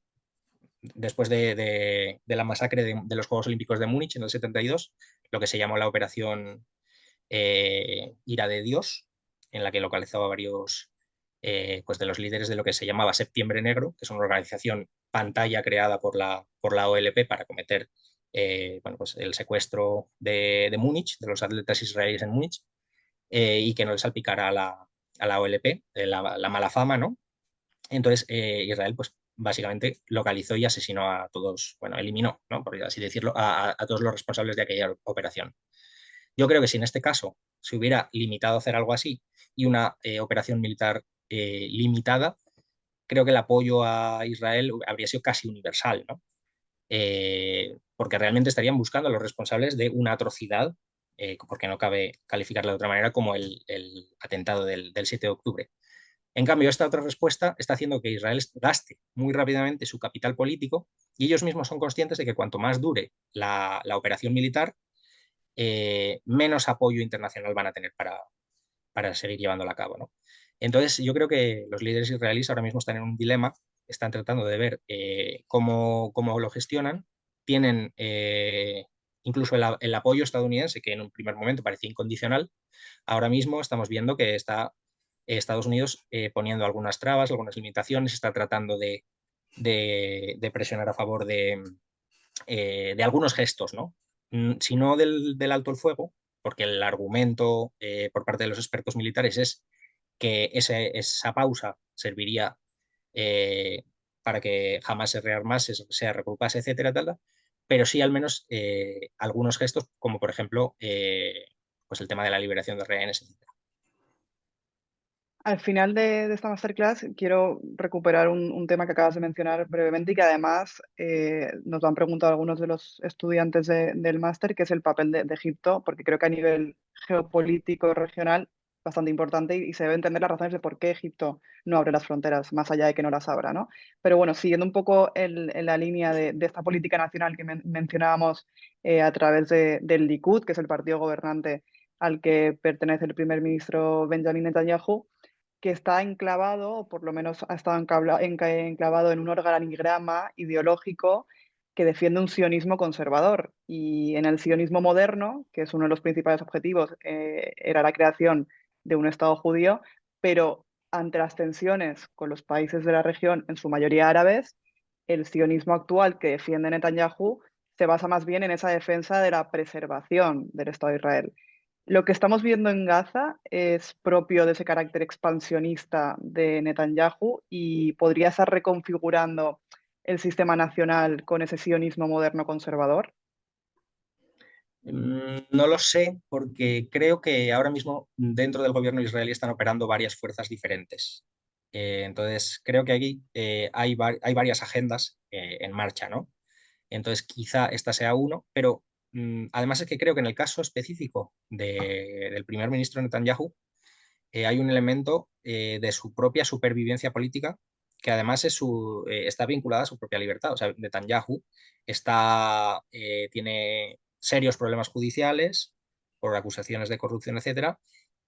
después de la masacre de los Juegos Olímpicos de Múnich en el 72, lo que se llamó la operación Ira de Dios, en la que localizaba varios pues de los líderes de lo que se llamaba Septiembre Negro, que es una organización pantalla creada por la OLP para cometer bueno, pues el secuestro de Múnich, de los atletas israelíes en Múnich, y que no le salpicara a la OLP la mala fama, ¿no? Entonces, Israel, pues básicamente localizó y asesinó a todos, bueno, eliminó, ¿no? Por así decirlo, a todos los responsables de aquella operación. Yo creo que si en este caso se hubiera limitado a hacer algo así y una operación militar limitada, creo que el apoyo a Israel habría sido casi universal, ¿no? Porque realmente estarían buscando a los responsables de una atrocidad, porque no cabe calificarla de otra manera, como el atentado del 7 de octubre. En cambio, esta otra respuesta está haciendo que Israel gaste muy rápidamente su capital político y ellos mismos son conscientes de que cuanto más dure la operación militar, menos apoyo internacional van a tener para seguir llevándola a cabo, ¿no? Entonces, yo creo que los líderes israelíes ahora mismo están en un dilema, están tratando de ver cómo lo gestionan, tienen incluso el apoyo estadounidense, que en un primer momento parecía incondicional, ahora mismo estamos viendo que está Estados Unidos poniendo algunas trabas, algunas limitaciones, está tratando de presionar a favor de algunos gestos, ¿no? Si no del alto el fuego, porque el argumento por parte de los expertos militares es que esa pausa serviría eh, para que jamás se rearmase, se reagrupase, etcétera, tal, pero sí al menos algunos gestos, como por ejemplo pues el tema de la liberación de rehenes, etcétera. Al final de esta masterclass quiero recuperar un tema que acabas de mencionar brevemente y que además nos lo han preguntado algunos de los estudiantes del máster, que es el papel de Egipto, porque creo que a nivel geopolítico regional bastante importante y se debe entender las razones de por qué Egipto no abre las fronteras, más allá de que no las abra, ¿no? Pero bueno, siguiendo un poco en la línea de esta política nacional que mencionábamos a través del Likud, que es el partido gobernante al que pertenece el primer ministro Benjamin Netanyahu, que está enclavado, o por lo menos ha estado enclavado en un organigrama ideológico que defiende un sionismo conservador. Y en el sionismo moderno, que es uno de los principales objetivos, era la creación de un Estado judío, pero ante las tensiones con los países de la región, en su mayoría árabes, el sionismo actual que defiende Netanyahu se basa más bien en esa defensa de la preservación del Estado de Israel. Lo que estamos viendo en Gaza es propio de ese carácter expansionista de Netanyahu y podría estar reconfigurando el sistema nacional con ese sionismo moderno conservador. No lo sé, porque creo que ahora mismo dentro del gobierno israelí están operando varias fuerzas diferentes. Entonces, creo que aquí hay varias agendas en marcha, ¿no? Entonces, quizá esta sea uno, pero además es que creo que en el caso específico del primer ministro Netanyahu hay un elemento de su propia supervivencia política que además está vinculada a su propia libertad. O sea, Netanyahu tiene serios problemas judiciales por acusaciones de corrupción, etcétera,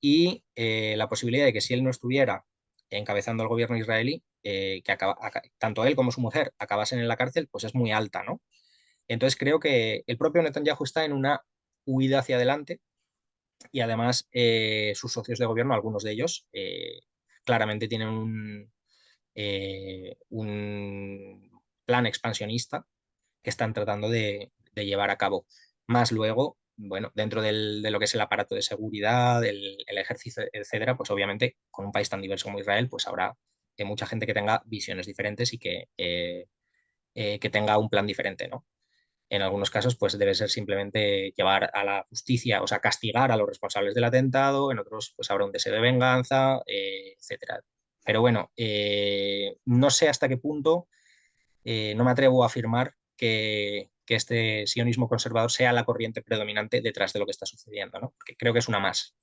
y la posibilidad de que si él no estuviera encabezando el gobierno israelí, tanto él como su mujer acabasen en la cárcel, pues es muy alta, ¿no? Entonces creo que el propio Netanyahu está en una huida hacia adelante y además sus socios de gobierno, algunos de ellos, claramente tienen un plan expansionista que están tratando de llevar a cabo. Más luego, bueno, dentro de lo que es el aparato de seguridad, el ejército, etcétera, pues obviamente con un país tan diverso como Israel, pues habrá mucha gente que tenga visiones diferentes y que tenga un plan diferente, ¿no? En algunos casos, pues debe ser simplemente llevar a la justicia, o sea, castigar a los responsables del atentado, en otros, pues habrá un deseo de venganza, etcétera. Pero bueno, no sé hasta qué punto, no me atrevo a afirmar que este sionismo conservador sea la corriente predominante detrás de lo que está sucediendo, ¿no? Porque creo que es una más.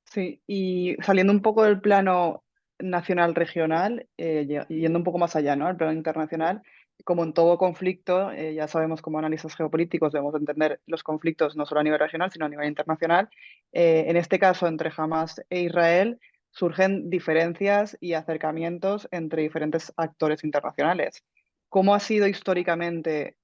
Sí, y saliendo un poco del plano nacional regional, yendo un poco más allá, ¿no? El plano internacional, como en todo conflicto, ya sabemos como analistas geopolíticos debemos entender los conflictos no solo a nivel regional, sino a nivel internacional. En este caso, entre Hamas e Israel, surgen diferencias y acercamientos entre diferentes actores internacionales. ¿Cómo ha sido históricamente,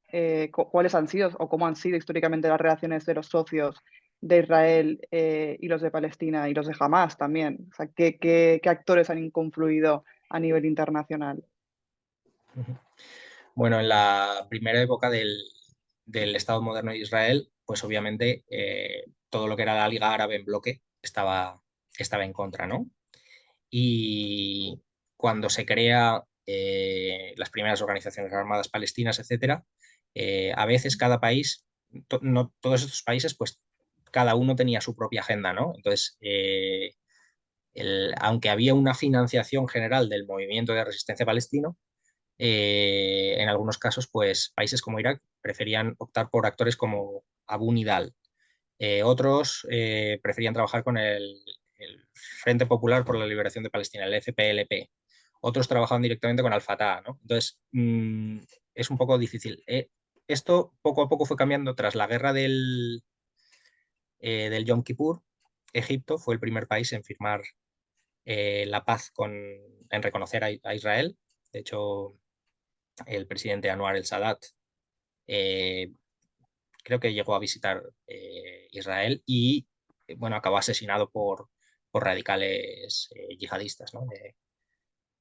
cuáles han sido o cómo han sido históricamente las relaciones de los socios de Israel y los de Palestina y los de Hamas también? O sea, ¿qué actores han confluido a nivel internacional? Bueno, en la primera época del Estado moderno de Israel, pues obviamente todo lo que era la Liga Árabe en bloque estaba en contra, ¿no? Y cuando se crea las primeras organizaciones armadas palestinas, etcétera, a veces cada país, no todos estos países, pues cada uno tenía su propia agenda, ¿no? Entonces, aunque había una financiación general del movimiento de resistencia palestino, en algunos casos, pues países como Irak preferían optar por actores como Abu Nidal. Otros preferían trabajar con el Frente Popular por la Liberación de Palestina, el FPLP. Otros trabajaban directamente con Al-Fatah, ¿no? Entonces, es un poco difícil. Esto poco a poco fue cambiando tras la guerra del Yom Kippur. Egipto fue el primer país en firmar la paz en reconocer a Israel. De hecho, el presidente Anwar el Sadat eh, creo que llegó a visitar Israel y, bueno, acabó asesinado por radicales yihadistas, ¿no? De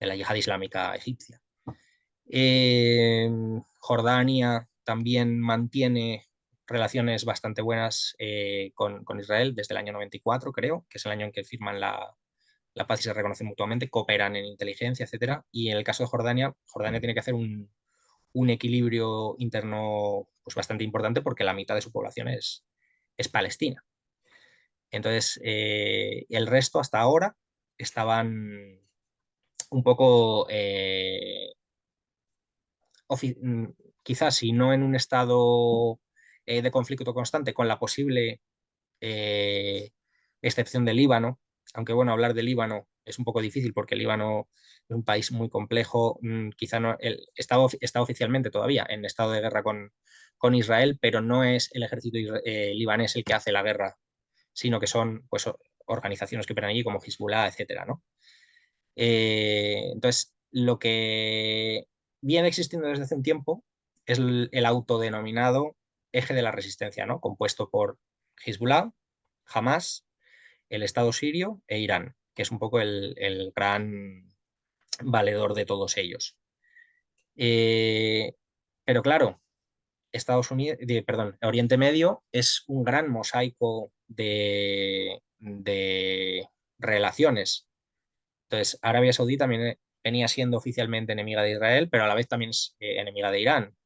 la yihad islámica egipcia. Jordania también mantiene relaciones bastante buenas con Israel desde el año 94, creo, que es el año en que firman la paz y se reconocen mutuamente, cooperan en inteligencia, etcétera. Y en el caso de Jordania, Jordania tiene que hacer un equilibrio interno pues, bastante importante porque la mitad de su población es palestina. Entonces, el resto hasta ahora estaban un poco, mm, quizás si no en un estado de conflicto constante, con la posible eh, excepción de Líbano, aunque bueno, hablar de Líbano es un poco difícil porque Líbano es un país muy complejo, quizá no, está oficialmente todavía en estado de guerra con Israel, pero no es el ejército libanés el que hace la guerra, sino que son pues, organizaciones que operan allí como Hezbollah, etcétera, ¿no? Entonces, lo que viene existiendo desde hace un tiempo es el autodenominado eje de la resistencia, ¿no? Compuesto por Hezbollah, Hamas, el Estado sirio e Irán, que es un poco el gran valedor de todos ellos. Eh, pero claro, Estados Unidos, perdón, Oriente Medio es un gran mosaico de relaciones. Entonces, Arabia Saudí también venía siendo oficialmente enemiga de Israel, pero a la vez también es enemiga de Irán.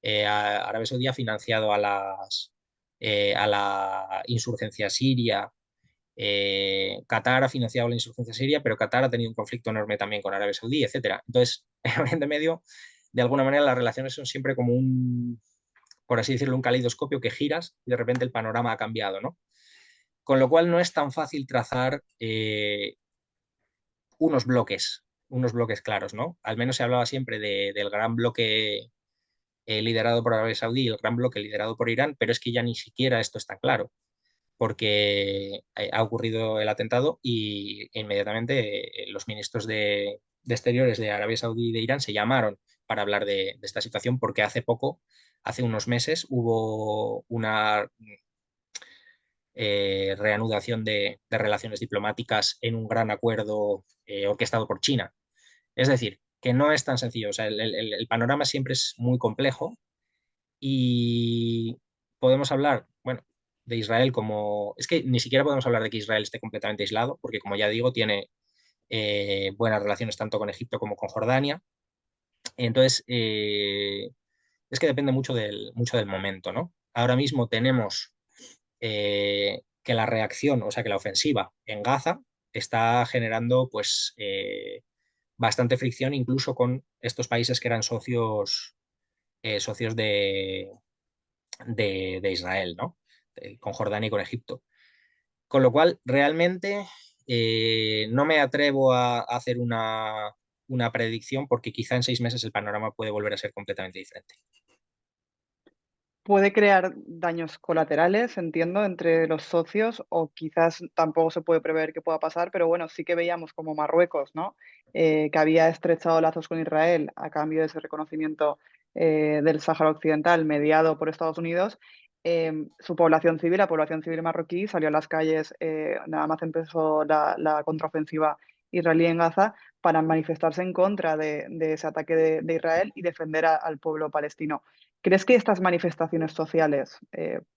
Arabia Saudí ha financiado a la insurgencia siria. Qatar ha financiado la insurgencia siria, pero Qatar ha tenido un conflicto enorme también con Arabia Saudí, etcétera. Entonces, en Oriente Medio, de alguna manera, las relaciones son siempre como por así decirlo, un caleidoscopio que giras y de repente el panorama ha cambiado, ¿no? Con lo cual no es tan fácil trazar unos bloques claros, ¿no? Al menos se hablaba siempre del gran bloque liderado por Arabia Saudí y el gran bloque liderado por Irán, pero es que ya ni siquiera esto está claro, porque ha ocurrido el atentado y inmediatamente los ministros de Exteriores de Arabia Saudí y de Irán se llamaron para hablar de esta situación porque hace poco, hace unos meses, hubo una reanudación de relaciones diplomáticas en un gran acuerdo orquestado por China. Es decir, que no es tan sencillo. O sea, el panorama siempre es muy complejo y podemos hablar, bueno, de Israel como... Es que ni siquiera podemos hablar de que Israel esté completamente aislado, porque como ya digo, tiene buenas relaciones tanto con Egipto como con Jordania. Entonces, es que depende mucho del momento, ¿no? Ahora mismo tenemos que la reacción, o sea, que la ofensiva en Gaza está generando pues bastante fricción incluso con estos países que eran socios de Israel, ¿no? Con Jordania y con Egipto. Con lo cual, realmente no me atrevo a hacer una predicción porque quizá en 6 meses el panorama puede volver a ser completamente diferente. Puede crear daños colaterales, entiendo, entre los socios, o quizás tampoco se puede prever que pueda pasar, pero bueno, sí que veíamos como Marruecos, ¿no? Que había estrechado lazos con Israel a cambio de ese reconocimiento del Sáhara Occidental mediado por Estados Unidos. Su población civil, la población civil marroquí, salió a las calles nada más empezó la contraofensiva israelí en Gaza para manifestarse en contra de ese ataque de Israel y defender al pueblo palestino. ¿Crees que estas manifestaciones sociales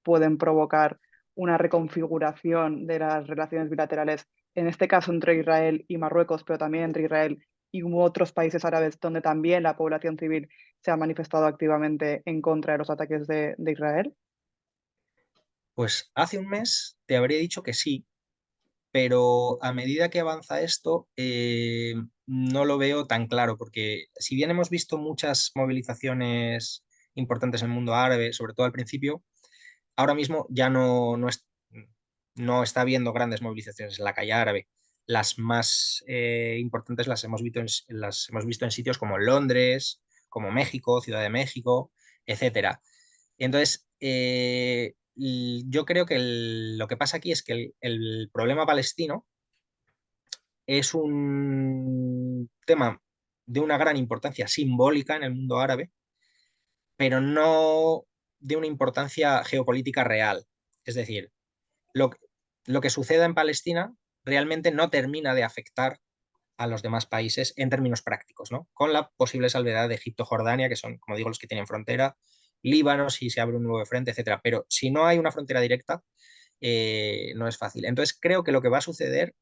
pueden provocar una reconfiguración de las relaciones bilaterales, en este caso entre Israel y Marruecos, pero también entre Israel y otros países árabes donde también la población civil se ha manifestado activamente en contra de los ataques de Israel? Pues hace un mes te habría dicho que sí, pero a medida que avanza esto, no lo veo tan claro, porque si bien hemos visto muchas movilizaciones importantes en el mundo árabe, sobre todo al principio, ahora mismo ya no está habiendo grandes movilizaciones en la calle árabe. Las más importantes las hemos visto en sitios como Londres, como México, Ciudad de México, etcétera. Entonces, yo creo que lo que pasa aquí es que el problema palestino es un tema de una gran importancia simbólica en el mundo árabe, pero no de una importancia geopolítica real. Es decir, lo, lo que suceda en Palestina realmente no termina de afectar a los demás países en términos prácticos, ¿no? Con la posible salvedad de Egipto, Jordania, que son, como digo, los que tienen frontera, Líbano, si se abre un nuevo frente, etcétera. Pero si no hay una frontera directa, no es fácil. Entonces, creo que lo que va a suceder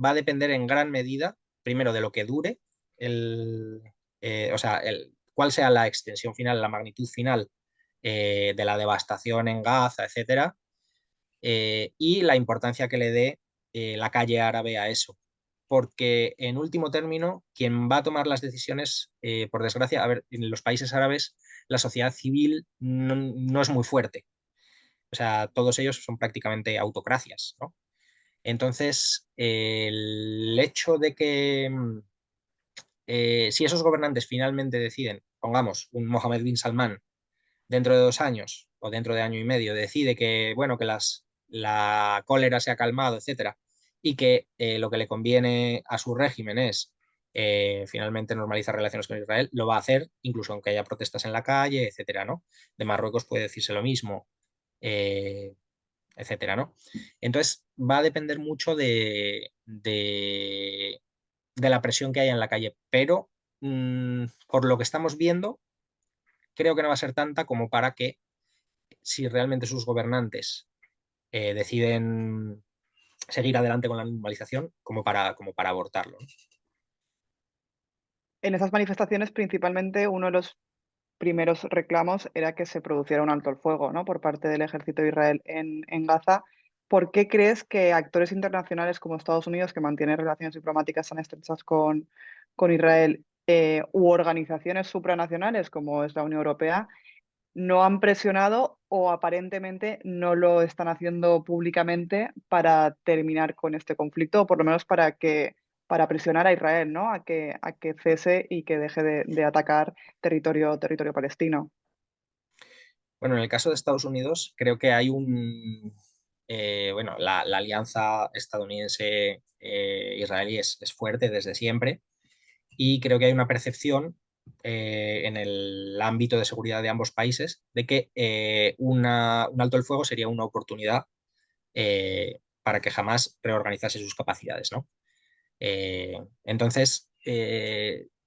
va a depender en gran medida, primero, de lo que dure, o sea, cuál sea la extensión final, la magnitud final de la devastación en Gaza, etcétera, y la importancia que le dé la calle árabe a eso. Porque en último término, quien va a tomar las decisiones, por desgracia, a ver, en los países árabes la sociedad civil no es muy fuerte. O sea, todos ellos son prácticamente autocracias, ¿no? Entonces, el hecho de que si esos gobernantes finalmente deciden, pongamos, un Mohammed bin Salman dentro de 2 años o dentro de año y medio decide que, bueno, que la cólera se ha calmado, etcétera, y que lo que le conviene a su régimen es finalmente normalizar relaciones con Israel, lo va a hacer, incluso aunque haya protestas en la calle, etcétera, ¿no? De Marruecos puede decirse lo mismo, eh, etcétera, ¿no? Entonces, va a depender mucho de la presión que haya en la calle, pero por lo que estamos viendo, creo que no va a ser tanta como para que si realmente sus gobernantes deciden seguir adelante con la normalización como para abortarlo, ¿no? En esas manifestaciones, principalmente, uno de los primeros reclamos era que se produciera un alto el fuego, ¿no? Por parte del ejército de Israel en Gaza. ¿Por qué crees que actores internacionales como Estados Unidos, que mantienen relaciones diplomáticas tan estrechas con Israel, u organizaciones supranacionales como es la Unión Europea, no han presionado o aparentemente no lo están haciendo públicamente para terminar con este conflicto, o por lo menos para presionar a Israel, ¿no? A que cese y que deje de atacar territorio palestino? Bueno, en el caso de Estados Unidos, creo que hay bueno, la alianza estadounidense-israelí es fuerte desde siempre y creo que hay una percepción en el ámbito de seguridad de ambos países de que un alto el fuego sería una oportunidad para que jamás reorganizase sus capacidades, ¿no? Entonces,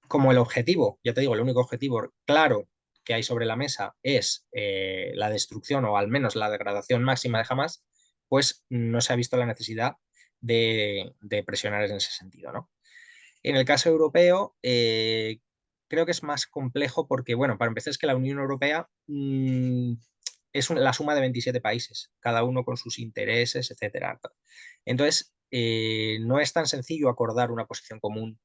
como el objetivo, ya te digo, el único objetivo claro que hay sobre la mesa es la destrucción o al menos la degradación máxima de Hamas, pues no se ha visto la necesidad de presionar en ese sentido, ¿no? En el caso europeo, creo que es más complejo porque, bueno, para empezar es que la Unión Europea es la suma de 27 países, cada uno con sus intereses, etcétera. Entonces, no es tan sencillo acordar una posición común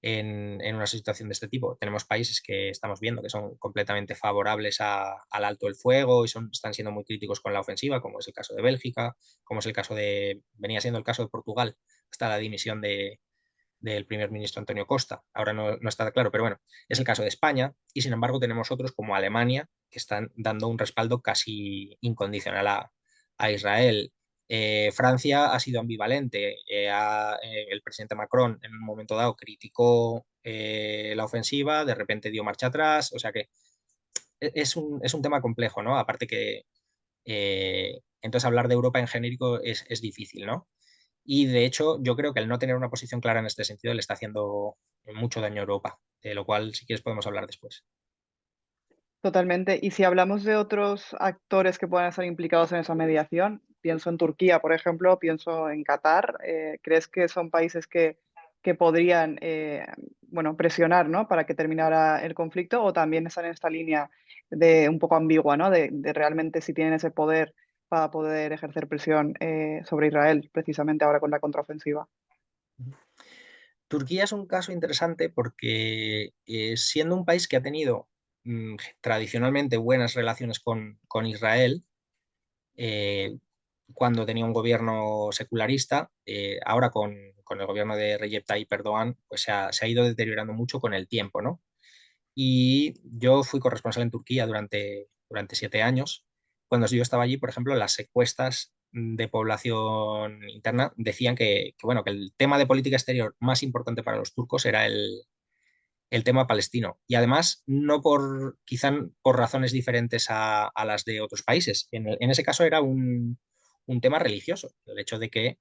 en una situación de este tipo. Tenemos países que estamos viendo que son completamente favorables al alto el fuego y están siendo muy críticos con la ofensiva, como es el caso de Bélgica, como es el caso venía siendo el caso de Portugal, hasta la dimisión del primer ministro Antonio Costa. Ahora no está claro, pero bueno, es el caso de España y sin embargo tenemos otros como Alemania que están dando un respaldo casi incondicional a Israel. Francia ha sido ambivalente. El presidente Macron en un momento dado criticó la ofensiva, de repente dio marcha atrás, o sea que es un tema complejo, ¿no? Aparte que entonces hablar de Europa en genérico es difícil, ¿no? Y de hecho, yo creo que el no tener una posición clara en este sentido le está haciendo mucho daño a Europa, de lo cual, si quieres, podemos hablar después. Totalmente. Y si hablamos de otros actores que puedan estar implicados en esa mediación, pienso en Turquía, por ejemplo, pienso en Qatar. ¿Crees que son países que podrían bueno, presionar, ¿no? para que terminara el conflicto? ¿O también están en esta línea de un poco ambigua, ¿no? de realmente si tienen ese poder para poder ejercer presión sobre Israel, precisamente ahora con la contraofensiva? Turquía es un caso interesante porque siendo un país que ha tenido tradicionalmente buenas relaciones con Israel, eh, cuando tenía un gobierno secularista, ahora con el gobierno de Recep Tayyip Erdogan, pues se ha ido deteriorando mucho con el tiempo, ¿no? Y yo fui corresponsal en Turquía durante 7 años. Cuando yo estaba allí, por ejemplo, las encuestas de población interna decían bueno, que el tema de política exterior más importante para los turcos era el tema palestino. Y además, no quizá por razones diferentes a las de otros países. En ese caso era un tema religioso, el hecho de que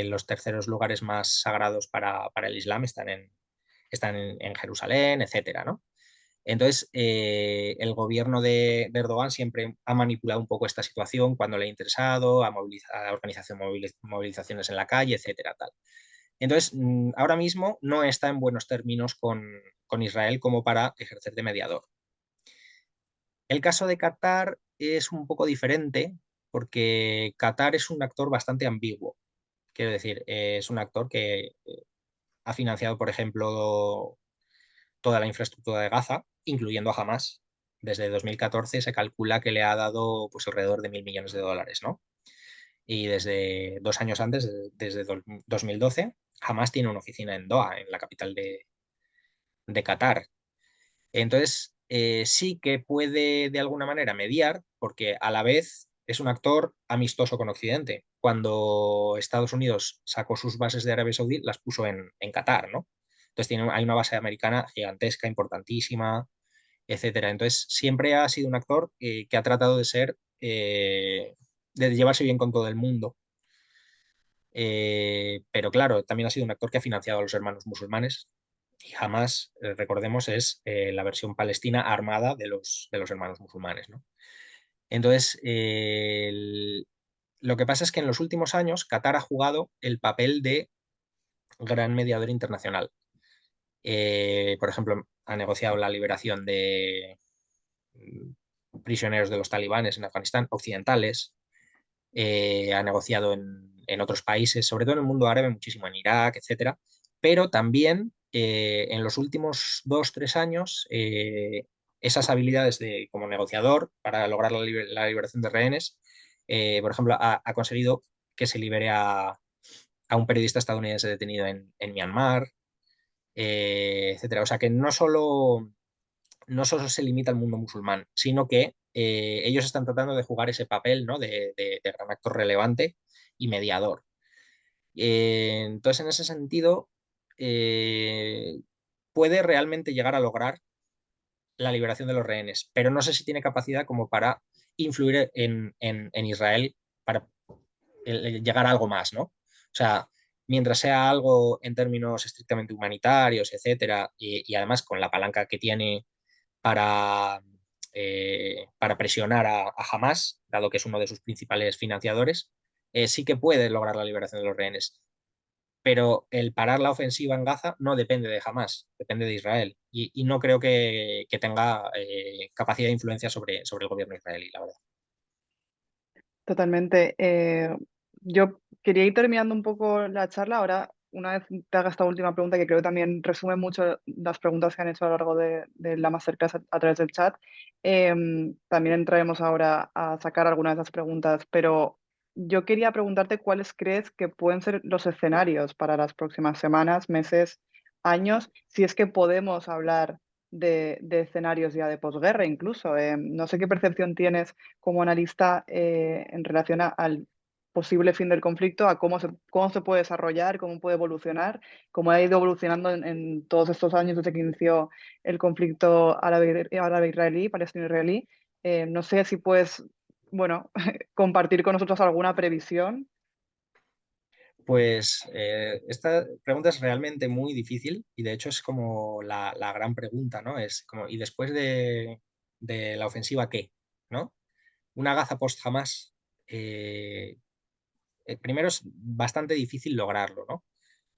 los terceros lugares más sagrados para el Islam están en Jerusalén, etcétera, ¿no? Entonces, el gobierno de Erdogan siempre ha manipulado un poco esta situación cuando le ha interesado, ha organizado movilizaciones en la calle, etcétera, tal. Entonces, ahora mismo no está en buenos términos con Israel como para ejercer de mediador. El caso de Qatar es un poco diferente porque Qatar es un actor bastante ambiguo. Quiero decir, es un actor que ha financiado, por ejemplo, toda la infraestructura de Gaza, incluyendo a Hamas. Desde 2014 se calcula que le ha dado pues, alrededor de 1.000 millones de dólares, ¿no? Y desde 2 años antes, desde 2012, Hamas tiene una oficina en Doha, en la capital de Qatar. Entonces, sí que puede de alguna manera mediar, porque a la vez es un actor amistoso con Occidente. Cuando Estados Unidos sacó sus bases de Arabia Saudí, las puso en Qatar, ¿no? Entonces hay una base americana gigantesca, importantísima, etcétera. Entonces, siempre ha sido un actor que ha tratado de llevarse bien con todo el mundo. Pero claro, también ha sido un actor que ha financiado a los hermanos musulmanes y jamás, recordemos, es la versión palestina armada de los hermanos musulmanes, ¿no? Entonces, lo que pasa es que en los últimos años Qatar ha jugado el papel de gran mediador internacional. Por ejemplo, ha negociado la liberación de prisioneros de los talibanes en Afganistán, occidentales, ha negociado en otros países, sobre todo en el mundo árabe, muchísimo en Irak, etcétera, pero también en los últimos 2, 3 años esas habilidades como negociador para lograr la liberación de rehenes, por ejemplo, ha conseguido que se libere a un periodista estadounidense detenido en Myanmar, etcétera. O sea que no solo se limita al mundo musulmán, sino que ellos están tratando de jugar ese papel, ¿no? De gran actor relevante y mediador. Entonces, en ese sentido, eh, puede realmente llegar a lograr la liberación de los rehenes, pero no sé si tiene capacidad como para influir en Israel para llegar a algo más, ¿no? O sea, mientras sea algo en términos estrictamente humanitarios, etcétera, y además con la palanca que tiene para presionar a Hamas, dado que es uno de sus principales financiadores, sí que puede lograr la liberación de los rehenes. Pero el parar la ofensiva en Gaza no depende de Hamas, depende de Israel. Y no creo que tenga capacidad de influencia sobre el gobierno israelí, la verdad. Totalmente. Yo quería ir terminando un poco la charla. Ahora, una vez te haga esta última pregunta, que creo que también resume mucho las preguntas que han hecho a lo largo de la masterclass a través del chat, también entraremos ahora a sacar algunas de esas preguntas, pero yo quería preguntarte cuáles crees que pueden ser los escenarios para las próximas semanas, meses, años, si es que podemos hablar de escenarios ya de posguerra incluso. No sé qué percepción tienes como analista en relación al posible fin del conflicto, a cómo se puede desarrollar, cómo puede evolucionar, cómo ha ido evolucionando en todos estos años desde que inició el conflicto árabe-israelí, palestino-israelí. No sé si puedes, bueno, compartir con nosotros alguna previsión. Pues esta pregunta es realmente muy difícil y de hecho es como la gran pregunta, ¿no? Es como, ¿y después de la ofensiva qué? ¿No? Una Gaza post Hamas, primero es bastante difícil lograrlo, ¿no?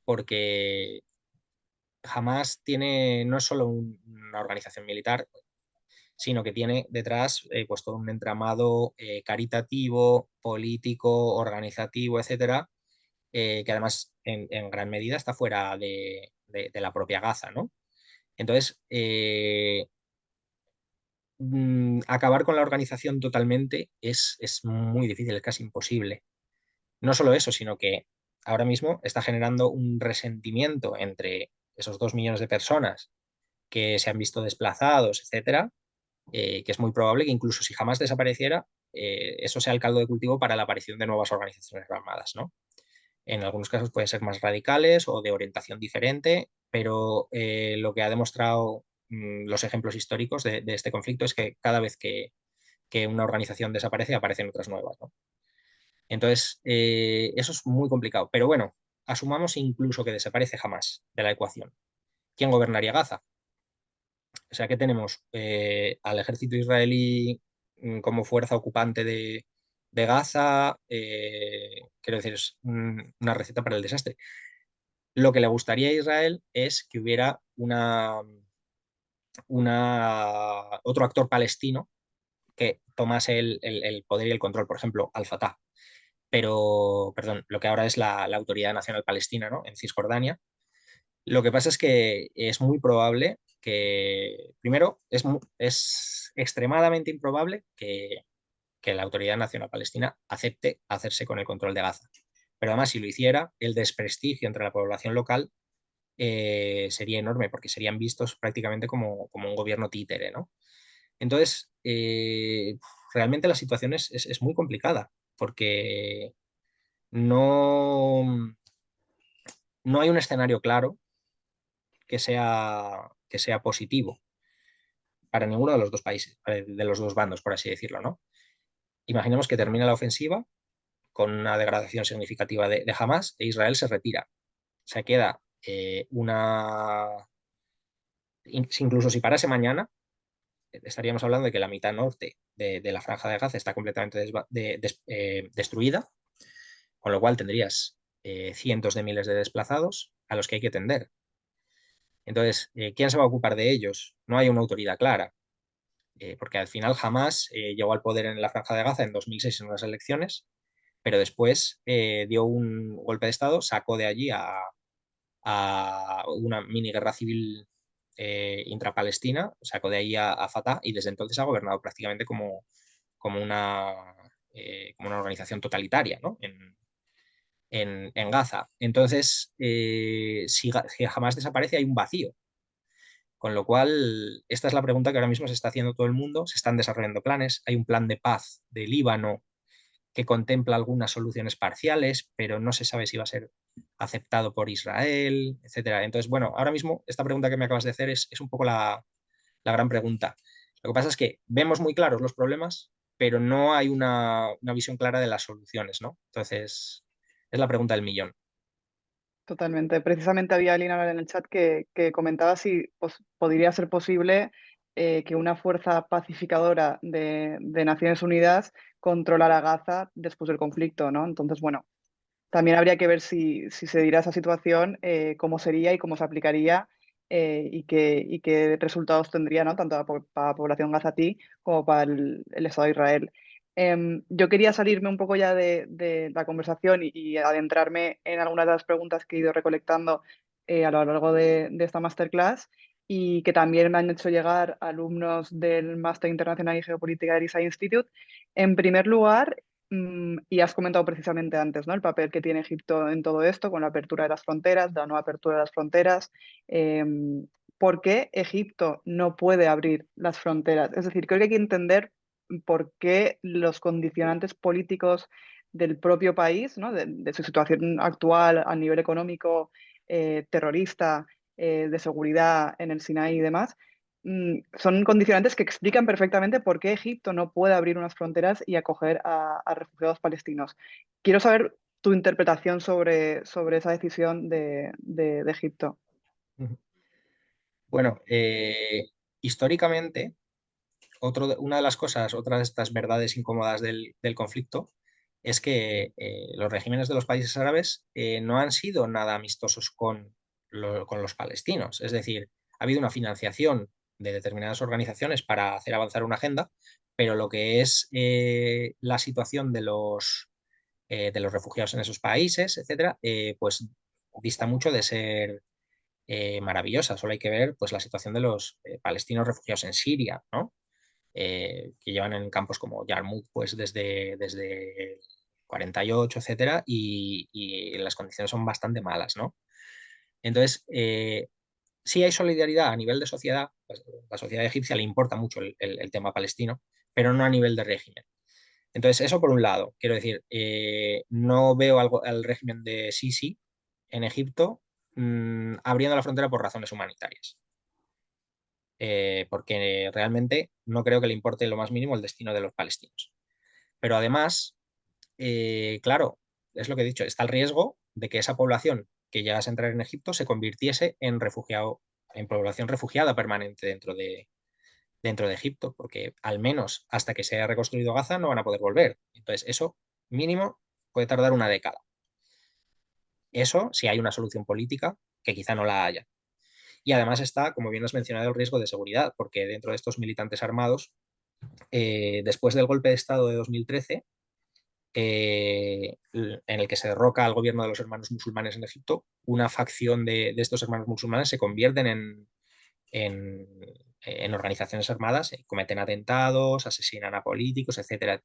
Porque Hamas tiene, no es solo una organización militar, sino que tiene detrás pues todo un entramado caritativo, político, organizativo, etcétera, que además en gran medida está fuera de la propia Gaza, ¿no? Entonces, acabar con la organización totalmente es muy difícil, es casi imposible. No solo eso, sino que ahora mismo está generando un resentimiento entre esos 2 millones de personas que se han visto desplazados, etcétera, que es muy probable que incluso si jamás desapareciera, eso sea el caldo de cultivo para la aparición de nuevas organizaciones armadas, ¿no? En algunos casos pueden ser más radicales o de orientación diferente, pero lo que ha demostrado los ejemplos históricos de este conflicto es que cada vez que una organización desaparece, aparecen otras nuevas, ¿no? Entonces, eso es muy complicado. Pero bueno, asumamos incluso que desaparece jamás de la ecuación. ¿Quién gobernaría Gaza? O sea, que tenemos al ejército israelí como fuerza ocupante de Gaza. Quiero decir, es una receta para el desastre. Lo que le gustaría a Israel es que hubiera otro actor palestino que tomase el poder y el control, por ejemplo, Al-Fatah. Pero, perdón, lo que ahora es la Autoridad Nacional Palestina, ¿no? En Cisjordania. Lo que pasa es que es muy probable que, primero, es extremadamente improbable que la Autoridad Nacional Palestina acepte hacerse con el control de Gaza. Pero además, si lo hiciera, el desprestigio entre la población local sería enorme, porque serían vistos prácticamente como un gobierno títere, ¿no? Entonces, realmente la situación es muy complicada, porque no, no hay un escenario claro que sea positivo para ninguno de los dos países, de los dos bandos, por así decirlo, ¿no? Imaginemos que termina la ofensiva con una degradación significativa de Hamas e Israel se retira. Se queda incluso si parase mañana, estaríamos hablando de que la mitad norte de la franja de Gaza está completamente destruida, con lo cual tendrías cientos de miles de desplazados a los que hay que tender. Entonces, ¿quién se va a ocupar de ellos? No hay una autoridad clara, porque al final jamás llegó al poder en la Franja de Gaza en 2006 en unas elecciones, pero después dio un golpe de Estado, sacó de allí a una mini guerra civil intrapalestina, sacó de ahí a Fatah y desde entonces ha gobernado prácticamente como una organización totalitaria, ¿no? En Gaza. Entonces, si jamás desaparece, hay un vacío. Con lo cual, esta es la pregunta que ahora mismo se está haciendo todo el mundo. Se están desarrollando planes. Hay un plan de paz de Líbano que contempla algunas soluciones parciales, pero no se sabe si va a ser aceptado por Israel, etcétera. Entonces, bueno, ahora mismo esta pregunta que me acabas de hacer es un poco la gran pregunta. Lo que pasa es que vemos muy claros los problemas, pero no hay una visión clara de las soluciones, ¿no? Entonces, es la pregunta del millón. Totalmente. Precisamente había alguien ahora en el chat que comentaba si podría ser posible que una fuerza pacificadora de Naciones Unidas controlara Gaza después del conflicto, ¿no? Entonces, bueno, también habría que ver si se diera esa situación, cómo sería y cómo se aplicaría y qué resultados tendría, ¿no? Tanto para la población gazatí como para el Estado de Israel. Yo quería salirme un poco ya de la conversación y adentrarme en algunas de las preguntas que he ido recolectando a lo largo de esta masterclass y que también me han hecho llegar alumnos del Máster Internacional en Geopolítica del ISA Institute. En primer lugar, y has comentado precisamente antes, ¿no? El papel que tiene Egipto en todo esto, con la apertura de las fronteras, la no apertura de las fronteras. Eh, ¿Por qué Egipto no puede abrir las fronteras? Es decir, creo que hay que entender por qué los condicionantes políticos del propio país, ¿no? De su situación actual a nivel económico, terrorista, de seguridad en el Sinaí y demás, son condicionantes que explican perfectamente por qué Egipto no puede abrir unas fronteras y acoger a refugiados palestinos. Quiero saber tu interpretación sobre esa decisión de Egipto. Bueno, históricamente, una de las cosas, otra de estas verdades incómodas del conflicto, es que los regímenes de los países árabes no han sido nada amistosos con los palestinos. Es decir, ha habido una financiación de determinadas organizaciones para hacer avanzar una agenda, pero lo que es la situación de los refugiados en esos países, etcétera, pues dista mucho de ser maravillosa. Solo hay que ver pues, la situación de los palestinos refugiados en Siria, ¿no? Que llevan en campos como Yarmouk pues desde el 48, etcétera, y las condiciones son bastante malas, ¿no? Entonces, sí hay solidaridad a nivel de sociedad, pues, la sociedad egipcia le importa mucho el tema palestino, pero no a nivel de régimen. Entonces, eso por un lado, quiero decir, no veo algo, al régimen de Sisi en Egipto abriendo la frontera por razones humanitarias, porque realmente no creo que le importe lo más mínimo el destino de los palestinos. Pero además, claro, es lo que he dicho, está el riesgo de que esa población que llegase a entrar en Egipto se convirtiese en refugiado, en población refugiada permanente dentro de Egipto, porque al menos hasta que se haya reconstruido Gaza no van a poder volver. Entonces, eso mínimo puede tardar una década. Eso si hay una solución política, que quizá no la haya. Y además está, como bien has mencionado, el riesgo de seguridad, porque dentro de estos militantes armados, después del golpe de Estado de 2013, en el que se derroca al gobierno de los hermanos musulmanes en Egipto, una facción de estos hermanos musulmanes se convierten en, en organizaciones armadas, cometen atentados, asesinan a políticos, etcétera.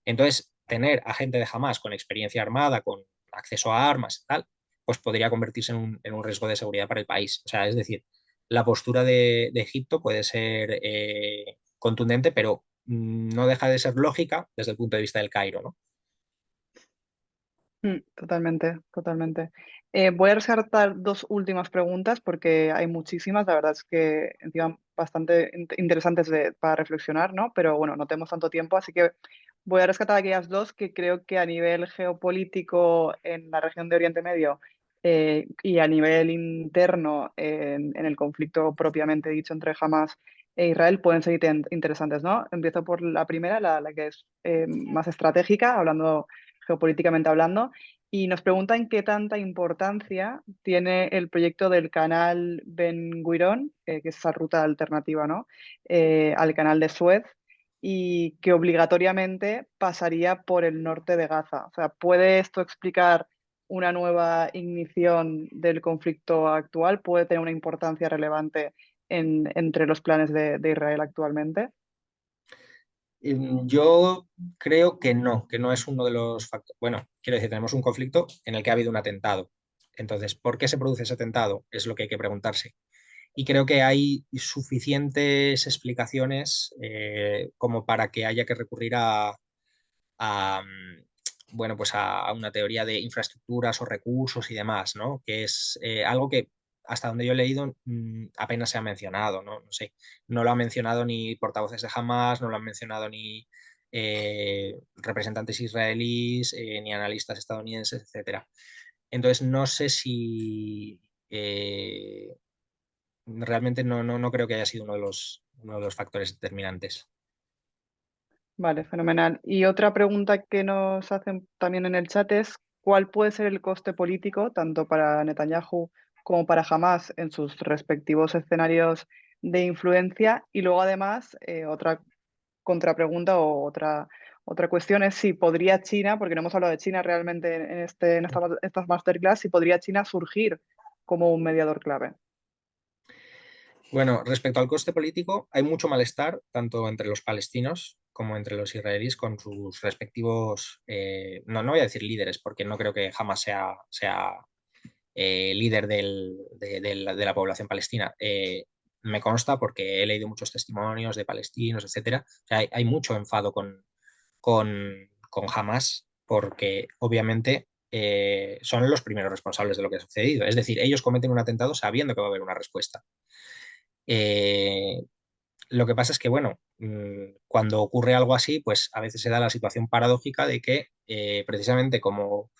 Entonces, tener a gente de Hamas con experiencia armada, con acceso a armas y tal, pues podría convertirse en un riesgo de seguridad para el país. O sea, es decir, la postura de Egipto puede ser contundente, pero no deja de ser lógica desde el punto de vista del Cairo, ¿no? Totalmente, totalmente. Voy a resaltar dos últimas preguntas porque hay muchísimas, la verdad es que encima bastante interesantes para reflexionar, ¿no? Pero bueno, no tenemos tanto tiempo, así que voy a rescatar aquellas dos que creo que a nivel geopolítico en la región de Oriente Medio y a nivel interno en el conflicto propiamente dicho entre Hamas e Israel pueden ser interesantes, ¿no? Empiezo por la primera, la que es más estratégica, hablando geopolíticamente hablando, y nos preguntan qué tanta importancia tiene el proyecto del canal Ben Gurion, que es esa ruta alternativa, ¿no? Al canal de Suez y que obligatoriamente pasaría por el norte de Gaza. O sea, ¿puede esto explicar una nueva ignición del conflicto actual? ¿Puede tener una importancia relevante entre los planes de Israel actualmente? Yo creo que no es uno de los factores. Bueno, quiero decir, tenemos un conflicto en el que ha habido un atentado. Entonces, ¿por qué se produce ese atentado? Es lo que hay que preguntarse. y creo que hay suficientes explicaciones como para que haya que recurrir bueno, pues a una teoría de infraestructuras o recursos y demás, ¿no? Que es algo que hasta donde yo he leído apenas se ha mencionado, ¿no? No sé, no lo han mencionado ni portavoces de Hamas, no lo han mencionado ni representantes israelíes, ni analistas estadounidenses, etcétera. Entonces, no sé si realmente no creo que haya sido uno de los factores determinantes. Vale, fenomenal. Y otra pregunta que nos hacen también en el chat es, ¿cuál puede ser el coste político, tanto para Netanyahu como para Hamas, en sus respectivos escenarios de influencia? Y luego, además, otra contrapregunta o otra cuestión es si podría China, porque no hemos hablado de China realmente estas masterclass, si podría China surgir como un mediador clave. Bueno, respecto al coste político, hay mucho malestar, tanto entre los palestinos como entre los israelíes, con sus respectivos, no voy a decir líderes, porque no creo que jamás sea líder de la población palestina. Me consta porque he leído muchos testimonios de palestinos, etcétera. O sea, hay mucho enfado con Hamas, porque obviamente son los primeros responsables de lo que ha sucedido. Es decir, ellos cometen un atentado sabiendo que va a haber una respuesta. Eh, lo que pasa es que, bueno, cuando ocurre algo así, pues a veces se da la situación paradójica de que precisamente como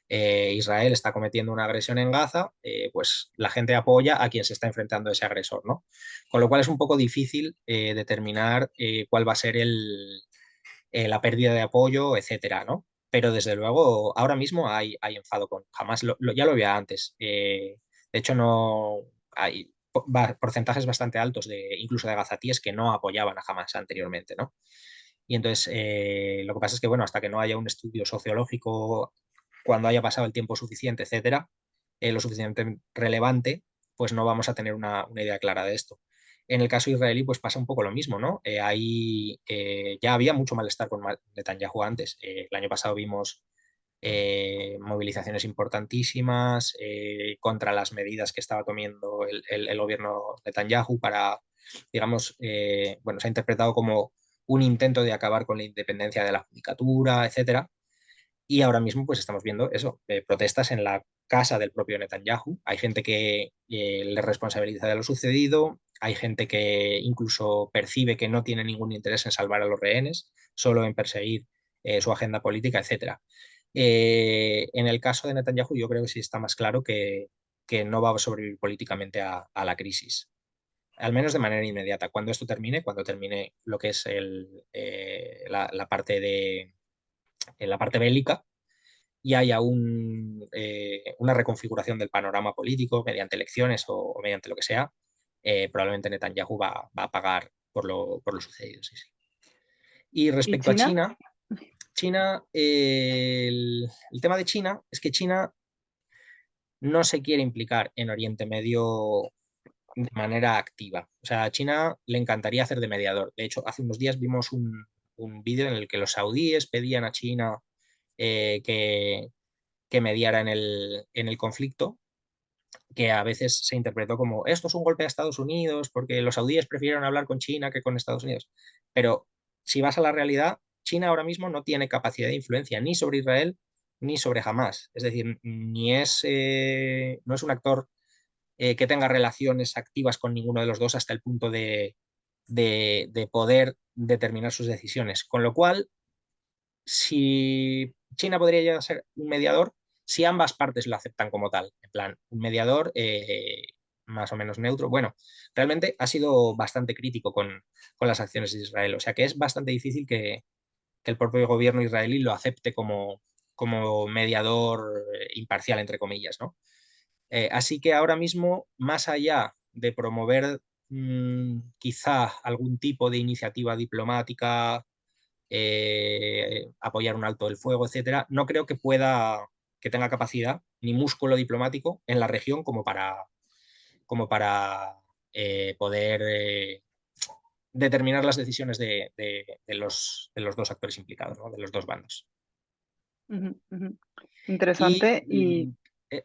Israel está cometiendo una agresión en Gaza, pues la gente apoya a quien se está enfrentando a ese agresor, ¿no? Con lo cual es un poco difícil determinar cuál va a ser la pérdida de apoyo, etcétera, ¿no? Pero desde luego, ahora mismo hay enfado con Hamas, ya lo había antes. De hecho, no hay porcentajes bastante altos incluso de gazatíes que no apoyaban a Hamas anteriormente, ¿no? Y entonces lo que pasa es que, bueno, hasta que no haya un estudio sociológico, cuando haya pasado el tiempo suficiente, etcétera, lo suficientemente relevante, pues no vamos a tener una idea clara de esto. En el caso israelí, pues pasa un poco lo mismo, ¿no? Ahí ya había mucho malestar con Netanyahu antes. El año pasado vimos movilizaciones importantísimas contra las medidas que estaba tomando el gobierno Netanyahu para, digamos, bueno, se ha interpretado como un intento de acabar con la independencia de la judicatura, etcétera. Y ahora mismo pues estamos viendo eso, protestas en la casa del propio Netanyahu. Hay gente que le responsabiliza de lo sucedido, hay gente que incluso percibe que no tiene ningún interés en salvar a los rehenes, solo en perseguir su agenda política, etcétera. En el caso de Netanyahu yo creo que sí está más claro que no va a sobrevivir políticamente a la crisis, al menos de manera inmediata. Cuando esto termine, cuando termine lo que es la parte en la parte bélica, y haya una reconfiguración del panorama político mediante elecciones o mediante lo que sea, probablemente Netanyahu va a pagar por lo sucedido. Sí, sí. Y ¿Y respecto a China? China, el tema de China es que China no se quiere implicar en Oriente Medio de manera activa. O sea, a China le encantaría hacer de mediador. De hecho, hace unos días vimos un vídeo en el que los saudíes pedían a China que mediara en el conflicto, que a veces se interpretó como esto es un golpe a Estados Unidos porque los saudíes prefirieron hablar con China que con Estados Unidos. Pero si vas a la realidad, China ahora mismo no tiene capacidad de influencia ni sobre Israel ni sobre Hamas. Es decir, no es un actor que tenga relaciones activas con ninguno de los dos hasta el punto de poder determinar sus decisiones. Con lo cual, si China podría llegar a ser un mediador, si ambas partes lo aceptan como tal, en plan, un mediador más o menos neutro. Bueno, realmente ha sido bastante crítico con las acciones de Israel, o sea que es bastante difícil que el propio gobierno israelí lo acepte como mediador imparcial, entre comillas, ¿no? Así que ahora mismo, más allá de promover quizá algún tipo de iniciativa diplomática, apoyar un alto del fuego, etcétera, no creo que tenga capacidad ni músculo diplomático en la región como para poder determinar las decisiones de los dos actores implicados, ¿no? De los dos bandos. Ujú, ujú. Y Interesante. Y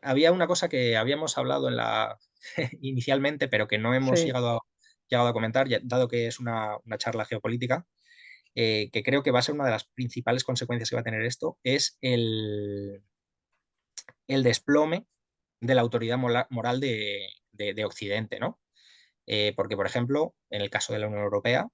había una cosa que habíamos hablado inicialmente, pero que no hemos Sí, llegado a comentar, dado que es una charla geopolítica, que creo que va a ser una de las principales consecuencias que va a tener esto, es el desplome de la autoridad moral de Occidente, ¿no? Porque, por ejemplo, en el caso de la Unión Europea,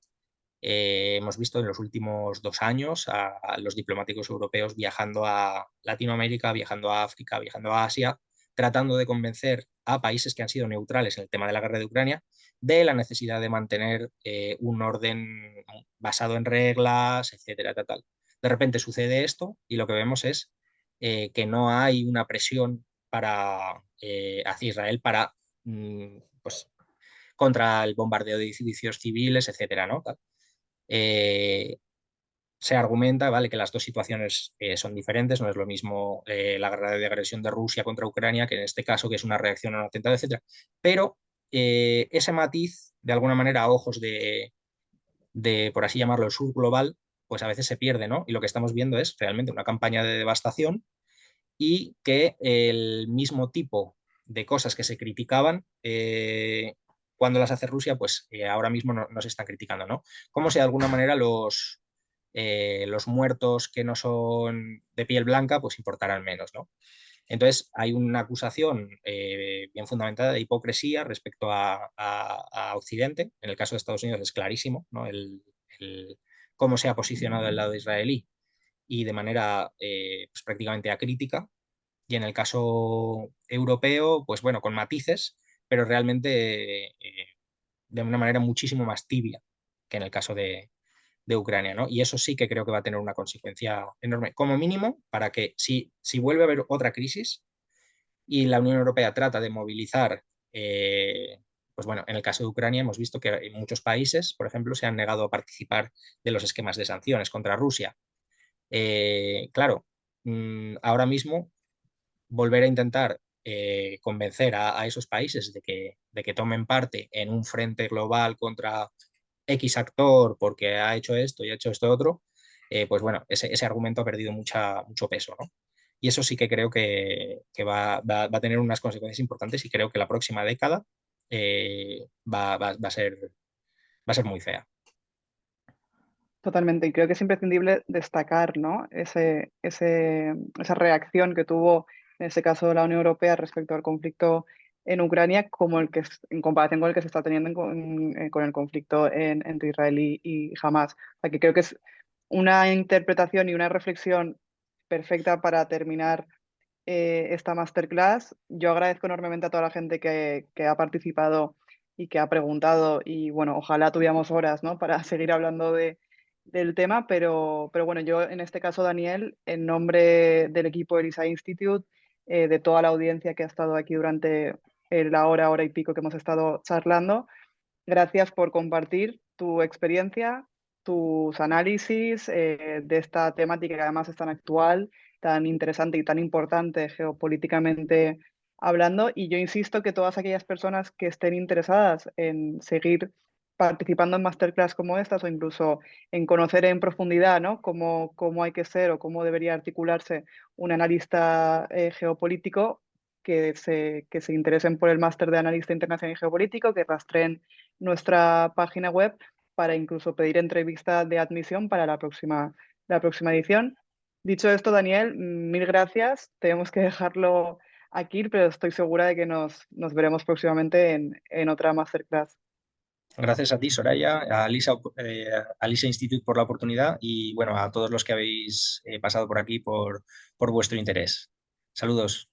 hemos visto en los últimos 2 años a los diplomáticos europeos viajando a Latinoamérica, viajando a África, viajando a Asia, tratando de convencer a países que han sido neutrales en el tema de la guerra de Ucrania de la necesidad de mantener un orden basado en reglas, etcétera, tal, tal. De repente sucede esto y lo que vemos es que no hay una presión hacia Israel para pues, contra el bombardeo de edificios civiles, etcétera, ¿no? Eh, Se argumenta, ¿vale?, que las dos situaciones son diferentes, no es lo mismo la guerra de agresión de Rusia contra Ucrania, que en este caso, que es una reacción a un atentado, etcétera. Pero ese matiz, de alguna manera, a ojos por así llamarlo, el sur global, pues a veces se pierde, ¿no? Y lo que estamos viendo es realmente una campaña de devastación y que el mismo tipo de cosas que se criticaban cuando las hace Rusia, pues ahora mismo no se están criticando, ¿no? Como si de alguna manera los muertos que no son de piel blanca, pues importarán menos, ¿no? Entonces, hay una acusación bien fundamentada de hipocresía respecto a Occidente. En el caso de Estados Unidos es clarísimo, ¿no? El cómo se ha posicionado el lado israelí y de manera pues, prácticamente acrítica. Y en el caso europeo, pues bueno, con matices, pero realmente de una manera muchísimo más tibia que en el caso de Ucrania, ¿no? Y eso sí que creo que va a tener una consecuencia enorme, como mínimo, para que si vuelve a haber otra crisis y la Unión Europea trata de movilizar, pues bueno, en el caso de Ucrania hemos visto que muchos países, por ejemplo, se han negado a participar de los esquemas de sanciones contra Rusia. Claro, ahora mismo volver a intentar convencer a esos países de que tomen parte en un frente global contra X actor porque ha hecho esto y ha hecho esto otro, pues bueno, ese argumento ha perdido mucho peso, ¿no? Y eso sí que creo que va a tener unas consecuencias importantes y creo que la próxima década va a ser muy fea. totalmente. Y creo que es imprescindible destacar, ¿no? Esa reacción que tuvo, en este caso, la Unión Europea respecto al conflicto en Ucrania, como en comparación con el que se está teniendo con el conflicto entre Israel y Hamas. O sea, que creo que es una interpretación y una reflexión perfecta para terminar esta masterclass. Yo agradezco enormemente a toda la gente que ha participado y que ha preguntado y bueno, ojalá tuviéramos horas, ¿no?, para seguir hablando del tema, pero bueno, yo en este caso, Daniel, en nombre del equipo ELISA Institute, de toda la audiencia que ha estado aquí durante la hora y pico que hemos estado charlando, gracias por compartir tu experiencia, tus análisis de esta temática que además es tan actual, tan interesante y tan importante geopolíticamente hablando. Y yo insisto que todas aquellas personas que estén interesadas en seguir participando en masterclass como estas o incluso en conocer en profundidad, ¿no?, cómo hay que ser o cómo debería articularse un analista geopolítico, que se interesen por el máster de analista internacional y geopolítico, que rastreen nuestra página web para incluso pedir entrevista de admisión para la próxima edición. Dicho esto, Daniel, mil gracias. Tenemos que dejarlo aquí, pero estoy segura de que nos veremos próximamente en otra masterclass. Gracias a ti, Soraya, a Lisa Institute por la oportunidad y bueno, a todos los que habéis pasado por aquí por vuestro interés. Saludos.